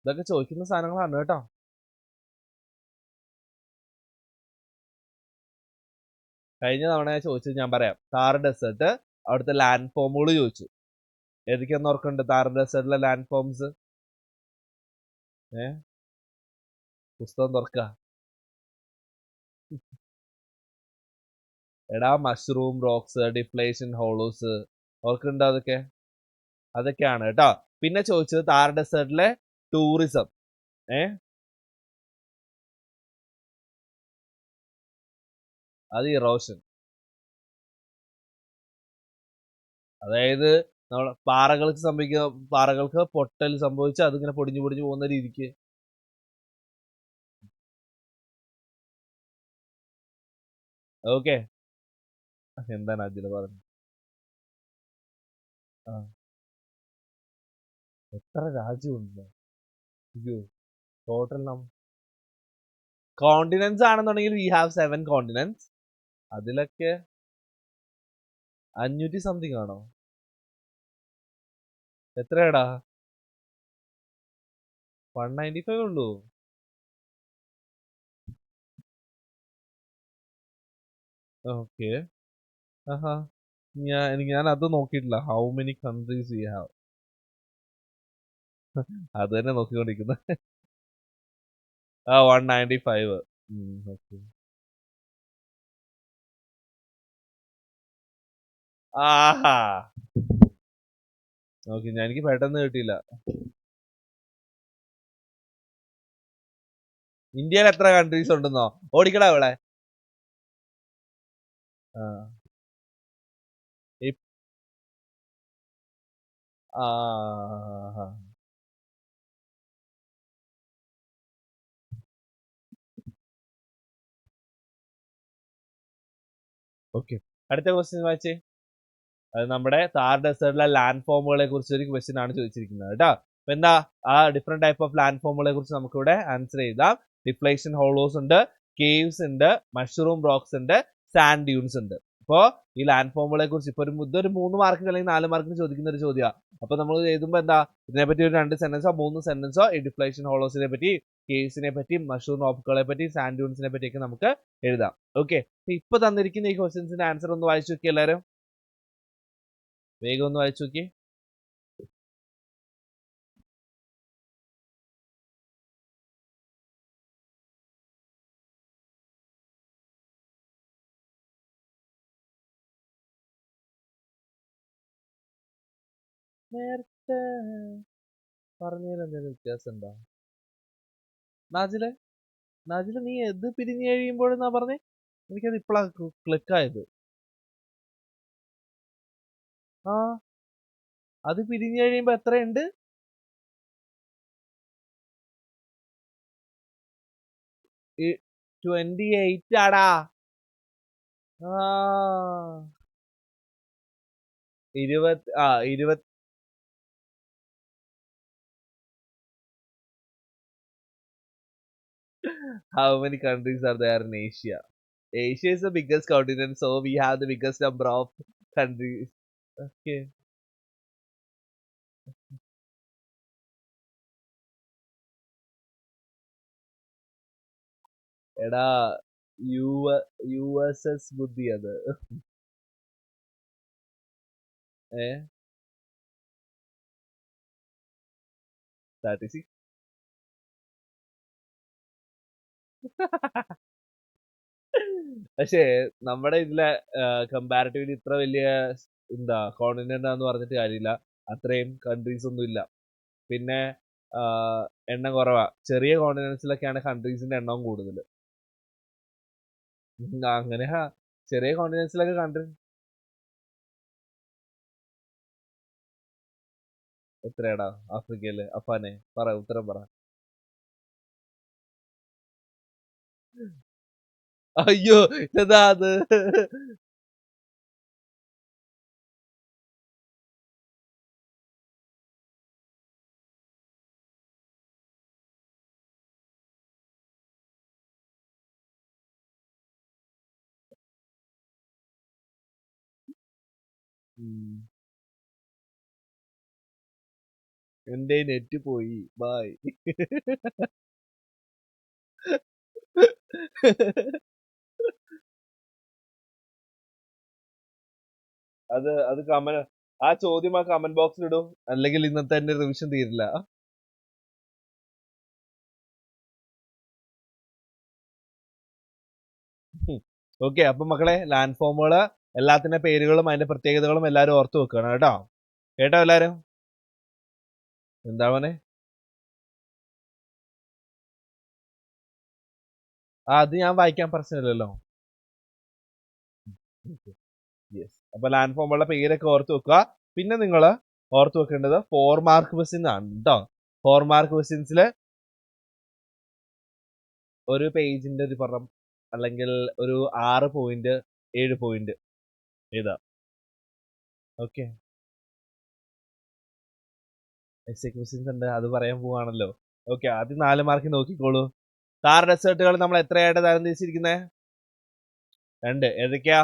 ഇതൊക്കെ ചോദിക്കുന്ന സാധനങ്ങളാണ് കേട്ടോ. കഴിഞ്ഞ തവണ ചോദിച്ചത് ഞാൻ പറയാം. താർ ഡെസേർട്ട്, അവിടുത്തെ ലാൻഡ് ഫോമുകൾ ചോദിച്ചു. ഏതൊക്കെയാന്ന് ഓർക്കുന്നുണ്ട് താർ ഡെസേർട്ടിലെ ലാൻഡ് ഫോംസ്? പുസ്തകം തുറക്കുക. എടാ, മഷ്റൂം റോക്സ്, ഡിഫ്ലേഷൻ ഹോളോസ്, ഓർക്കുന്നുണ്ടോ? അതൊക്കെയാണ് കേട്ടോ. പിന്നെ ചോദിച്ചത് താർ ഡെസേർട്ടിലെ ടൂറിസം. അത് ഇറോഷൻ. അതായത് നമ്മൾ പാറകൾക്ക് പൊട്ടൽ സംഭവിച്ച് അതിങ്ങനെ പൊടിഞ്ഞു പൊടിഞ്ഞു പോകുന്ന രീതിക്ക്. ഓക്കെ, എന്താണ് അതിൽ പറഞ്ഞത്? എത്ര രാജ്യമുണ്ട്? ടോട്ടൽ കോണ്ടിനെന്റ്സ് ആണെന്നുണ്ടെങ്കിൽ വി ഹാവ് 7 കോണ്ടിനെന്റ്സ്. അതിലൊക്കെ 500 സംതിങ് ആണോ? എത്രയാടാ? 195 ഉള്ളൂ. ഓക്കെ. ഞാൻ അത് നോക്കിയിട്ടില്ല. How many countries we have, അത് തന്നെ നോക്കിക്കൊണ്ടിരിക്കുന്നത്. 195. ഓക്കെ. ആഹാ, ഓക്കെ. എനിക്ക് പെട്ടെന്ന് കിട്ടിയില്ല. ഇന്ത്യയിൽ എത്ര കൺട്രീസ് ഉണ്ടെന്നോ? ഓടിക്കടാ ഇവിടെ. ഓക്കെ, അടുത്ത ക്വസ്റ്റ്യൻ വായിച്ചേ. അത് നമ്മുടെ താർ ഡെസേർട്ടിലെ ലാൻഡ് ഫോമുകളെ കുറിച്ച് ഒരു ക്വസ്റ്റ്യൻ ആണ് ചോദിച്ചിരിക്കുന്നത് കേട്ടോ. അപ്പൊ എന്താ ഡിഫറെന്റ് ടൈപ്പ് ഓഫ് ലാൻഡ് ഫോമുകളെ കുറിച്ച് നമുക്ക് ഇവിടെ ആൻസർ ചെയ്താം. ഡിഫ്ലേഷൻ ഹോളോസ് ഉണ്ട്, കേവ്സ് ഉണ്ട്, മഷ്റൂം റോക്സ് ഉണ്ട്, സാൻഡ് ഡ്യൂൺസ് ഉണ്ട്. അപ്പോ ഈ ലാൻഡ് ഫോമുകളെ കുറിച്ച് ഇപ്പൊ ഇതൊരു 3 മാർക്ക് അല്ലെങ്കിൽ 4 മാർക്കിന് ചോദിക്കുന്ന ഒരു ചോദ്യമാണ്. അപ്പൊ നമ്മൾ എഴുതുമ്പോ എന്താ, ഇതിനെപ്പറ്റി ഒരു 2 സെന്റൻസോ 3 സെന്റൻസോ ഈ ഡിഫ്ലേഷൻ ഹോളോസിനെ പറ്റി, കേവ്സിനെ പറ്റി, മഷ്റൂം റോക്കുകളെ പറ്റി, സാൻഡ് ഡ്യൂൺസിനെ പറ്റിയൊക്കെ നമുക്ക് എഴുതാം. ഓക്കെ, ഇപ്പൊ തന്നിരിക്കുന്ന ഈ ക്വസ്റ്റ്യൻസിന്റെ ആൻസർ ഒന്ന് വായിച്ചു നോക്കി എല്ലാവരും. വേഗം ഒന്ന് വായിച്ചു നോക്കി. നേരത്തെ പറഞ്ഞതിൽ എന്തെങ്കിലും വ്യത്യാസം ഉണ്ടോ? നാജില നീ എത് പിരിഞ്ഞു കഴിയുമ്പോഴെന്നാ പറഞ്ഞേ? എനിക്കത് ഇപ്പോഴാ ക്ലിക്കായത്. അത് പിരിഞ്ഞു കഴിയുമ്പോ എത്രയുണ്ട്? 28 ആടാ. 20. How many countries are there in Asia? Asia is the biggest continent, so we have the biggest number of countries. Okay. എടാ, USS ബുദ്ധി അത്. ഏ സ്റ്റാറ്റിസ്റ്റിക്സ്. പക്ഷേ നമ്മുടെ ഇതിലെ കമ്പാരിറ്റീവ്ലി ഇത്ര വലിയ എന്താ കോണ്ടിനെന്റ് ആന്ന് പറഞ്ഞിട്ട് കാര്യമില്ല. അത്രയും കൺട്രീസ് ഒന്നും ഇല്ല. പിന്നെ എണ്ണം കുറവാ. ചെറിയ കോണ്ടിനെന്റ്സിലൊക്കെയാണ് കൺട്രീസിന്റെ എണ്ണവും കൂടുതൽ. അങ്ങനെ ചെറിയ കോണ്ടിനെന്റ്സിലൊക്കെ കൺട്രി എത്രയാടാ ആഫ്രിക്കയില്? അഫാനെ പറ, ഉത്തരം പറ. അയ്യോ എന്താ അത്? എന്റെ നെറ്റ് പോയി. ബൈ. അത് കമന്റ്, ആ ചോദ്യം ആ കമന്റ് ബോക്സിൽ ഇടും, അല്ലെങ്കിൽ ഇന്നത്തെ എന്റെ റിവിഷൻ തീരില്ല. ഓക്കെ, അപ്പൊ മക്കളെ ലാൻഡ് ഫോമുകള് എല്ലാത്തിന്റെ പേരുകളും അതിന്റെ പ്രത്യേകതകളും എല്ലാരും ഓർത്തു വെക്കണം കേട്ടോ. കേട്ടോ എല്ലാരും? എന്താ മോനെ? അത് ഞാൻ വായിക്കാൻ പ്രശ്നമില്ലല്ലോ. യെസ്. അപ്പൊ ലാൻഡ് ഫോമുകളുടെ പേരൊക്കെ ഓർത്ത് വെക്കുക. പിന്നെ നിങ്ങൾ ഓർത്ത് വെക്കേണ്ടത് 4 മാർക്ക് ക്വസ്റ്റ്യൻ ആണ് കേട്ടോ. 4 മാർക്ക് ക്വസ്റ്റ്യൻസിൽ ഒരു പേജിന്റെ ഒരു പുറം അല്ലെങ്കിൽ ഒരു 6 പോയിന്റ് 7 പോയിന്റ് എഴുതാം. ഓക്കെ, എസ് എ ക്വസ്റ്റ്യൻസ് ഉണ്ട്, അത് പറയാൻ പോവാണല്ലോ. ഓക്കെ, ആദ്യം 4 മാർക്ക് നോക്കിക്കോളൂ. കാർ ഡെസേർട്ടുകൾ നമ്മൾ എത്രയായിട്ട് തരം തിരിച്ചിരിക്കുന്നത്? 2. ഏതൊക്കെയാ?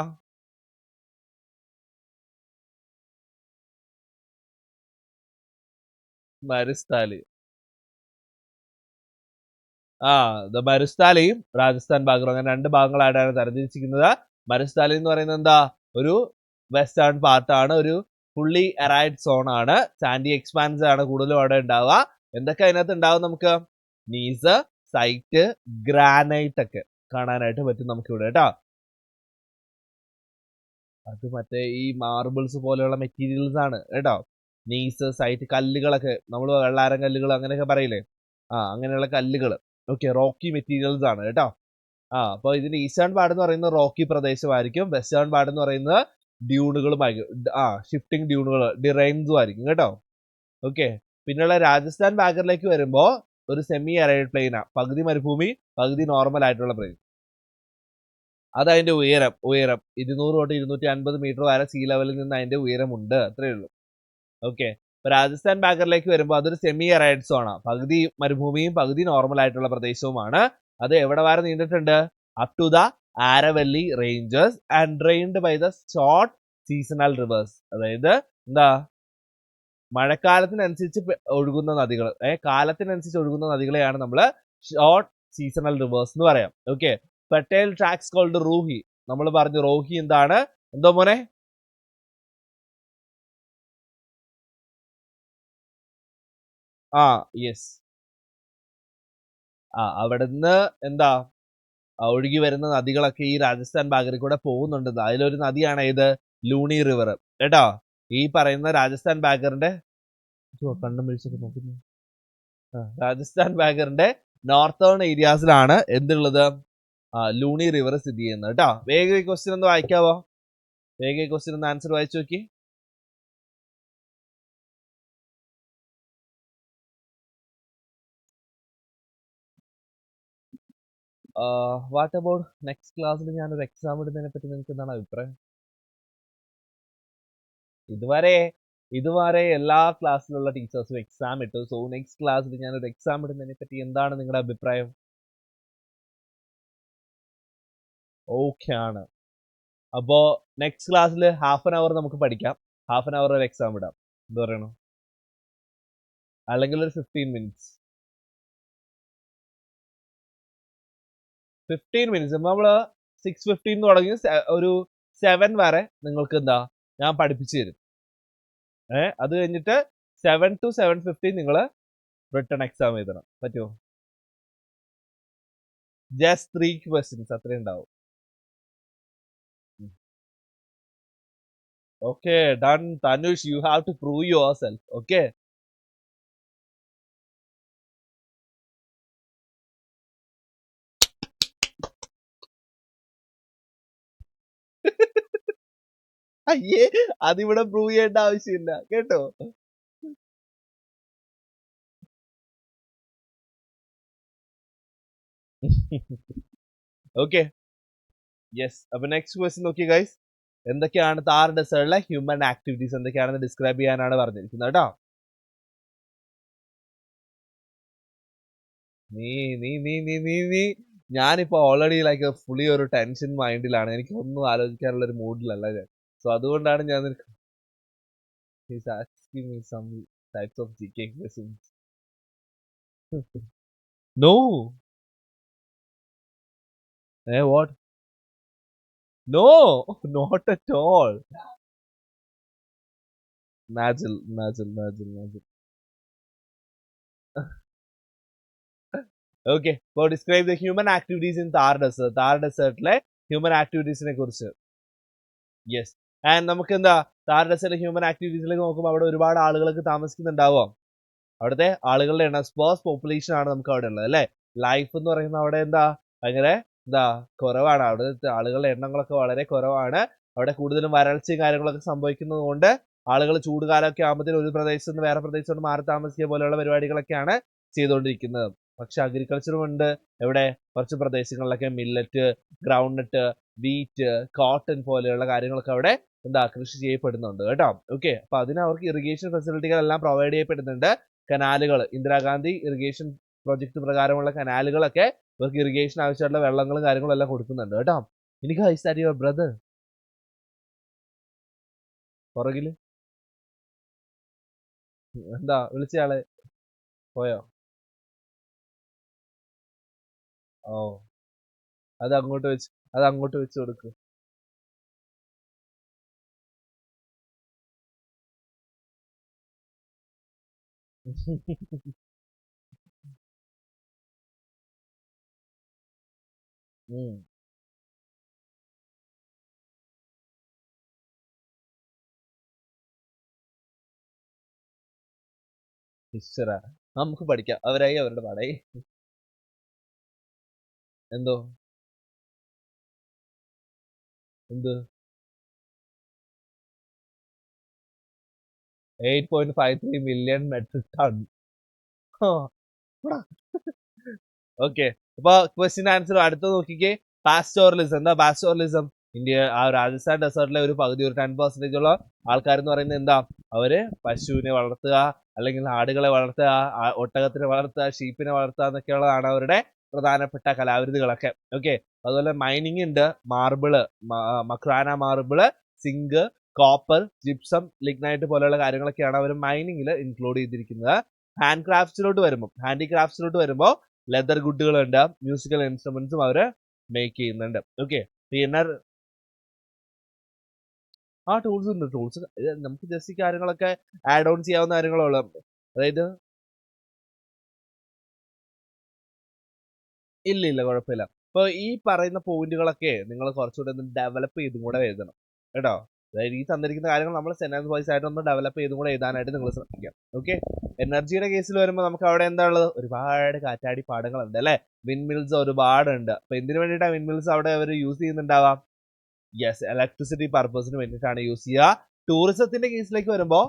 മരുസ്ഥാലി. മരുസ്ഥാലിയും രാജസ്ഥാൻ ഭാഗവും അങ്ങനെ 2 ഭാഗങ്ങളായിട്ടാണ് തരംതിരിച്ചിരിക്കുന്നത്. മരുസ്ഥാലി എന്ന് പറയുന്നത് എന്താ? ഒരു വെസ്റ്റേൺ പാർട്ടാണ്, ഒരു ഫുള്ളി അറൈഡ് സോൺ ആണ്. സാൻഡി എക്സ്പാൻസ് ആണ് കൂടുതലും അവിടെ ഉണ്ടാവുക. എന്തൊക്കെ അതിനകത്ത് ഉണ്ടാവും? നമുക്ക് നീസ്, സൈറ്റ്, ഗ്രാനൈറ്റ് ഒക്കെ കാണാനായിട്ട് പറ്റും നമുക്ക് ഇവിടെ കേട്ടോ. അത് മറ്റേ ഈ മാർബിൾസ് പോലെയുള്ള മെറ്റീരിയൽസ് ആണ് കേട്ടോ. നീസ്, സൈറ്റ്, കല്ലുകളൊക്കെ നമ്മൾ വെള്ളാരം കല്ലുകൾ അങ്ങനെയൊക്കെ പറയില്ലേ, അങ്ങനെയുള്ള കല്ലുകൾ. ഓക്കെ, റോക്കി മെറ്റീരിയൽസ് ആണ് കേട്ടോ. അപ്പൊ ഇതിന്റെ ഈസ്റ്റേൺ പാർട്ട് എന്ന് പറയുന്നത് റോക്കി പ്രദേശമായിരിക്കും. വെസ്റ്റേൺ പാർട്ട് എന്ന് പറയുന്നത് ഡ്യൂണുകളുമായിരിക്കും. ഷിഫ്റ്റിംഗ് ഡ്യൂണുകൾ, ഡിറൈൻസും ആയിരിക്കും കേട്ടോ. ഓക്കെ, പിന്നെയുള്ള രാജസ്ഥാൻ ബാഗറിലേക്ക് വരുമ്പോ ഒരു സെമി അറൈഡ് പ്ലെയിനാ, പകുതി മരുഭൂമി പകുതി നോർമൽ ആയിട്ടുള്ള പ്ലെയിൻ. അത് അതിന്റെ ഉയരം 200 തൊട്ട് 250 മീറ്റർ വരെ സീ ലെവലിൽ നിന്ന് അതിന്റെ ഉയരമുണ്ട്, അത്രേ ഉള്ളൂ. ഓക്കെ, ഇപ്പൊ രാജസ്ഥാൻ ബാഗറിലേക്ക് വരുമ്പോൾ അതൊരു സെമി അറൈഡ് സോൺ ആണ്, പകുതി മരുഭൂമിയും പകുതി നോർമൽ ആയിട്ടുള്ള പ്രദേശവുമാണ്. അത് എവിടെ വരെ നീണ്ടിട്ടുണ്ട്? Up to the Aravalli ranges and drained by the short seasonal rivers. അതായത് എന്താ? മഴക്കാലത്തിനനുസരിച്ച് ഒഴുകുന്ന നദികൾ, കാലത്തിനനുസരിച്ച് ഒഴുകുന്ന നദികളെയാണ് നമ്മൾ ഷോർട്ട് സീസണൽ റിവേഴ്സ് എന്ന് പറയാം. Okay, fertile tracts called Rohi. നമ്മൾ പറഞ്ഞു റോഹി എന്താണ്? എന്തോ മോനെ? യെസ്. അവിടുന്ന് എന്താ ഒഴുകി വരുന്ന നദികളൊക്കെ ഈ രാജസ്ഥാൻ ഭാഗത്തിൽ കൂടെ പോകുന്നുണ്ട്. അതിലൊരു നദിയാണ് ഏത്? ലൂണി റിവർ കേട്ടോ. ഈ പറയുന്ന രാജസ്ഥാൻ ബാഗറിന്റെ കണ്ണും വീഴ്ചയൊക്കെ നോക്കുന്നു. രാജസ്ഥാൻ ബാഗറിന്റെ നോർത്തേൺ ഏരിയാസിലാണ് എന്തുള്ളത്? ലൂണി റിവർ സ്ഥിതി ചെയ്യുന്നത് കേട്ടോ. വേഗം ഈ ക്വസ്റ്റ്യൻ ഒന്ന് വായിക്കാവോ? വേഗം ഈ ക്വസ്റ്റ്യൻ ഒന്ന് ആൻസർ വായിച്ചു നോക്കി. വാട്ട് അബൌട്ട് നെക്സ്റ്റ് ക്ലാസ്സിൽ ഞാനൊരു എക്സാം ഇടുന്നതിനെ പറ്റി നിങ്ങൾക്ക് എന്താണ് അഭിപ്രായം? ഇതുവരെ എല്ലാ ക്ലാസ്സിലുള്ള ടീച്ചേഴ്സും എക്സാം ഇട്ടു. സോ നെക്സ്റ്റ് ക്ലാസ്സിൽ ഞാനൊരു എക്സാം ഇടുന്നതിനെ പറ്റി എന്താണ് നിങ്ങളുടെ അഭിപ്രായം? ഓക്കെ ആണ്. അപ്പോ നെക്സ്റ്റ് ക്ലാസ്സിൽ ഹാഫ് ആൻ അവർ നമുക്ക് പഠിക്കാം, ഹാഫ് ആൻ അവർ ഒരു എക്സാം ഇടാം. എന്ത് പറയണു? അല്ലെങ്കിൽ ഒരു 15 മിനിറ്റ്സ്. 15 minutes. നമ്മൾ 6:15 തുടങ്ങി ഒരു 7 വരെ നിങ്ങൾക്ക് എന്താ ഞാൻ പഠിപ്പിച്ചു തരും. അത് കഴിഞ്ഞിട്ട് 7 to 7:15 നിങ്ങൾ റിട്ടൺ എക്സാം എഴുതണം. പറ്റുമോ? ജസ്റ്റ് 3 questions അത്രേ ഉണ്ടാവും. Okay, done. Tanush, you have to prove yourself. Okay. അയ്യേ, അതിവിടെ പ്രൂവ് ചെയ്യേണ്ട ആവശ്യമില്ല കേട്ടോ. Okay, yes. അപ്പൊ നെക്സ്റ്റ് ക്വസ്റ്റ്യൻ നോക്കി ഗൈസ്, എന്തൊക്കെയാണ് താർ ഡെസേർട്ടിലെ ഹ്യൂമൻ ആക്ടിവിറ്റീസ് എന്തൊക്കെയാണെന്ന് ഡിസ്ക്രൈബ് ചെയ്യാനാണ് പറഞ്ഞിരിക്കുന്നത് കേട്ടോ. നീ നീ നീ നീ നീ നീ ഞാനിപ്പോ ഓൾറെഡി ലൈക്ക് ഫുള്ളി ഒരു ടെൻഷൻ മൈൻഡിലാണ്. എനിക്ക് ഒന്നും ആലോചിക്കാനുള്ള ഒരു മൂഡിലല്ല ഞാൻ. സോ അതുകൊണ്ടാണ് ഞാൻ asking me some types of GK questions. No. What? No, not at all. Najil. Okay, so describe the human activities in Thar Desert. Thar Desert-le human activities-ne കുറിച്ച്. Yes. And നമുക്ക് എന്താ Thar ഡെസേർട്ടിലെ human ആക്ടിവിറ്റീസിലേക്ക് നോക്കുമ്പോൾ അവിടെ ഒരുപാട് ആളുകളൊക്കെ താമസിക്കുന്നുണ്ടാവോ? അവിടുത്തെ ആളുകളുടെ എണ്ണം, സ്പേഴ്സ് പോപ്പുലേഷൻ ആണ് നമുക്ക് അവിടെ ഉള്ളത് അല്ലേ. ലൈഫ് എന്ന് പറയുന്നത് അവിടെ എന്താ ഭയങ്കര കുറവാണ്. അവിടുത്തെ ആളുകളുടെ എണ്ണങ്ങളൊക്കെ വളരെ കുറവാണ്. അവിടെ കൂടുതലും വരൾച്ചയും കാര്യങ്ങളൊക്കെ സംഭവിക്കുന്നത് കൊണ്ട് ആളുകൾ ചൂടുകാലമൊക്കെ ആകുമ്പോഴത്തേക്കും ഒരു പ്രദേശത്ത് നിന്ന് വേറെ പ്രദേശത്തോട്ട് മാറി താമസിക്കുക പോലെയുള്ള പരിപാടികളൊക്കെയാണ് ചെയ്തുകൊണ്ടിരിക്കുന്നത്. പക്ഷെ അഗ്രികൾച്ചറും ഉണ്ട് എവിടെ, കുറച്ച് പ്രദേശങ്ങളിലൊക്കെ മില്ലറ്റ്, ഗ്രൗണ്ട്നട്ട്, വീറ്റ്, കോട്ടൺ പോലെയുള്ള കാര്യങ്ങളൊക്കെ അവിടെ കൃഷി ചെയ്യപ്പെടുന്നുണ്ട് കേട്ടോ. ഓക്കെ, അപ്പൊ അതിന് അവർക്ക് ഇറിഗേഷൻ ഫെസിലിറ്റികളെല്ലാം പ്രൊവൈഡ് ചെയ്യപ്പെടുന്നുണ്ട്. കനാലുകൾ, ഇന്ദിരാഗാന്ധി ഇറിഗേഷൻ പ്രോജക്ട് പ്രകാരമുള്ള കനാലുകളൊക്കെ ഇവർക്ക് ഇറിഗേഷൻ ആവശ്യമായിട്ടുള്ള വെള്ളങ്ങളും കാര്യങ്ങളും എല്ലാം കൊടുക്കുന്നുണ്ട് കേട്ടോ. എനിക്ക് ഹൈസ് യുവർ ബ്രദർ പുറകില് എന്താ വിളിച്ചയാളെ പോയോ? ഓ, അത് അങ്ങോട്ട് വെച്ച് കൊടുക്ക്. നമുക്ക് പഠിക്കാം, അവരായി അവരുടെ പാടായി. എന്തോ എന്ത് 8.53 million metric ton. ഓക്കെ, അപ്പൊ ക്വസ്റ്റ്യൻ ആൻസർ അടുത്ത് നോക്കിക്കേ. പാസ്റ്റോറലിസം. എന്താ പാസ്റ്റോറലിസം? ഇന്ത്യ രാജസ്ഥാൻ ഡെസേർട്ടിലെ ഒരു പകുതി, ഒരു 10% ഉള്ള ആൾക്കാർ എന്ന് പറയുന്നത് എന്താ, അവര് പശുവിനെ വളർത്തുക, അല്ലെങ്കിൽ ആടുകളെ വളർത്തുക, ഒട്ടകത്തിനെ വളർത്തുക, ഷീപ്പിനെ വളർത്തുക എന്നൊക്കെയുള്ളതാണ് അവരുടെ പ്രധാനപ്പെട്ട കലാവിരുതുകളൊക്കെ. ഓക്കെ, അതുപോലെ മൈനിങ് ഉണ്ട്. Marble, Makrana marble, zinc, copper, gypsum, lignite പോലെയുള്ള കാര്യങ്ങളൊക്കെയാണ് അവർ മൈനിങ്ങിൽ ഇൻക്ലൂഡ് ചെയ്തിരിക്കുന്നത്. ഹാൻഡിക്രാഫ്റ്റ്സിലോട്ട് വരുമ്പോൾ ലെതർ ഗുഡുകളുണ്ട്, മ്യൂസിക്കൽ ഇൻസ്ട്രുമെന്റ്സും അവര് മേക്ക് ചെയ്യുന്നുണ്ട്. ഓക്കെ, ടൂൾസ് ഉണ്ട്. ടൂൾസ് നമുക്ക് ജസ്റ്റ് ഈ കാര്യങ്ങളൊക്കെ ആഡ് ഓൺ ചെയ്യാവുന്ന കാര്യങ്ങളുള്ളൂ. അതായത് ഇല്ല കുഴപ്പമില്ല. ഇപ്പൊ ഈ പറയുന്ന പോയിന്റുകളൊക്കെ നിങ്ങൾ കുറച്ചുകൂടെ ഒന്ന് ഡെവലപ്പ് ചെയ്തും കൂടെ എഴുതണം കേട്ടോ. അതായത് ഈ തന്നിരിക്കുന്ന കാര്യങ്ങൾ നമ്മൾ സെന്റൻസ് വൈസ് ആയിട്ട് ഒന്ന് ഡെവലപ്പ് ചെയ്തും കൂടെ എഴുതാനായിട്ട് നിങ്ങൾ ശ്രമിക്കാം. ഓക്കെ, എനർജിയുടെ കേസിൽ വരുമ്പോൾ നമുക്ക് അവിടെ എന്താ ഉള്ളത്, ഒരുപാട് കാറ്റാടി പാടങ്ങളുണ്ട് അല്ലെ. വിൻമിൽസ് ഒരുപാടുണ്ട്. അപ്പൊ എന്തിനു വേണ്ടിയിട്ടാണ് വിൻമിൽസ് അവിടെ അവർ യൂസ് ചെയ്യുന്നുണ്ടാവാം? യെസ്, ഇലക്ട്രിസിറ്റി പർപ്പസിന് വേണ്ടിയിട്ടാണ് യൂസ് ചെയ്യുക. ടൂറിസത്തിന്റെ കേസിലേക്ക് വരുമ്പോൾ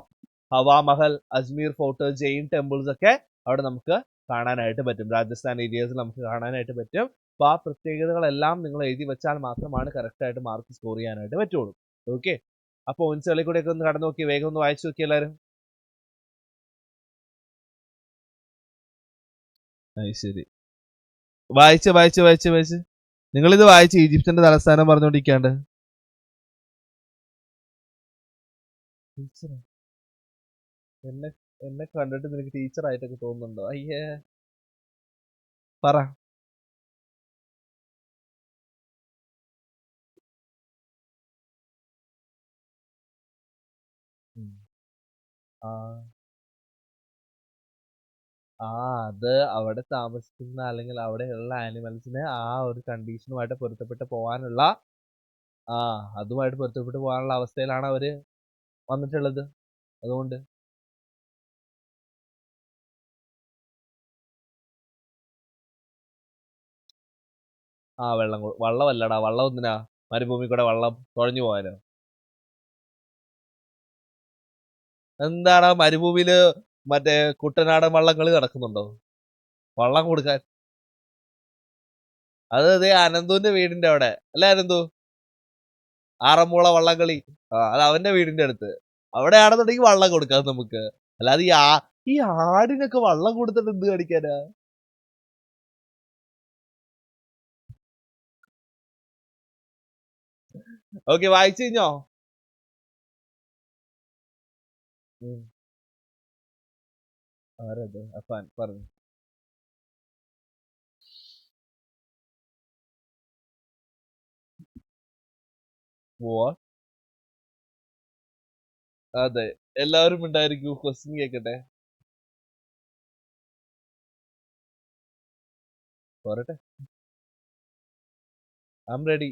ഹവാമഹൽ, അജ്മീർ ഫോർട്ട്, ജെയിൻ ടെമ്പിൾസ് ഒക്കെ അവിടെ നമുക്ക് കാണാനായിട്ട് പറ്റും. രാജസ്ഥാൻ ഏരിയസിൽ നമുക്ക് കാണാനായിട്ട് പറ്റും. അപ്പൊ ആ പ്രത്യേകതകളെല്ലാം നിങ്ങൾ എഴുതി വെച്ചാൽ മാത്രമാണ് കറക്റ്റ് ആയിട്ട് മാർക്ക് സ്കോർ ചെയ്യാനായിട്ട് പറ്റുള്ളൂ. ഓക്കെ, ആ പോയിന്റ്സുകളിൽ കൂടെ ഒക്കെ ഒന്ന് കടന്നു നോക്കി, വേഗം ഒന്ന് വായിച്ചു നോക്കി എല്ലാവരും. ശരി, വായിച്ച് നിങ്ങളിത് വായിച്ച് ഈജിപ്തിന്റെ തലസ്ഥാനം പറഞ്ഞോണ്ടിരിക്കാണ്ട്. എന്നെ കണ്ടിട്ട് നിനക്ക് ടീച്ചർ ആയിട്ടൊക്കെ തോന്നുന്നുണ്ടോ? അയ്യേ, പറ. ആ ആ അത് അവിടെ താമസിക്കുന്ന അല്ലെങ്കിൽ അവിടെയുള്ള ആനിമൽസിന് ആ ഒരു കണ്ടീഷനുമായിട്ട് പൊരുത്തപ്പെട്ട് പോകാനുള്ള ആ അതുമായിട്ട് പൊരുത്തപ്പെട്ട് പോകാനുള്ള അവസ്ഥയിലാണ് അവര് വന്നിട്ടുള്ളത്. അതുകൊണ്ട് വള്ളമല്ലടാ, വള്ളം എന്തിനാ മരുഭൂമി കൂടെ വള്ളം തുഴഞ്ഞു പോകാനോ? എന്താടാ മരുഭൂമിയില് മറ്റേ കുട്ടനാടൻ വള്ളംകളി നടക്കുന്നുണ്ടോ? വള്ളം കൊടുക്കാൻ അത് ഇതേ അനന്തുവിന്റെ വീടിന്റെ അവിടെ അല്ലെ അനന്തു? ആറന്മുള വള്ളംകളി. അത് അവന്റെ വീടിന്റെ അടുത്ത്. അവിടെയാണെന്നുണ്ടെങ്കിൽ വള്ളം കൊടുക്കാം നമുക്ക്. അല്ലാതെ ഈ ആടിനൊക്കെ വള്ളം കൊടുത്തിട്ട് എന്ത് കാണിക്കാനാ? ഓക്കെ, വായിച്ചു കഴിഞ്ഞോ? ആരത്? അഫാൻ പറഞ്ഞു. പോവാ. അതെ, എല്ലാവരും ഉണ്ടായിരിക്കും. ക്വസ്റ്റ്യൻ കേക്കട്ടെ. പോരട്ടെ, I am ready.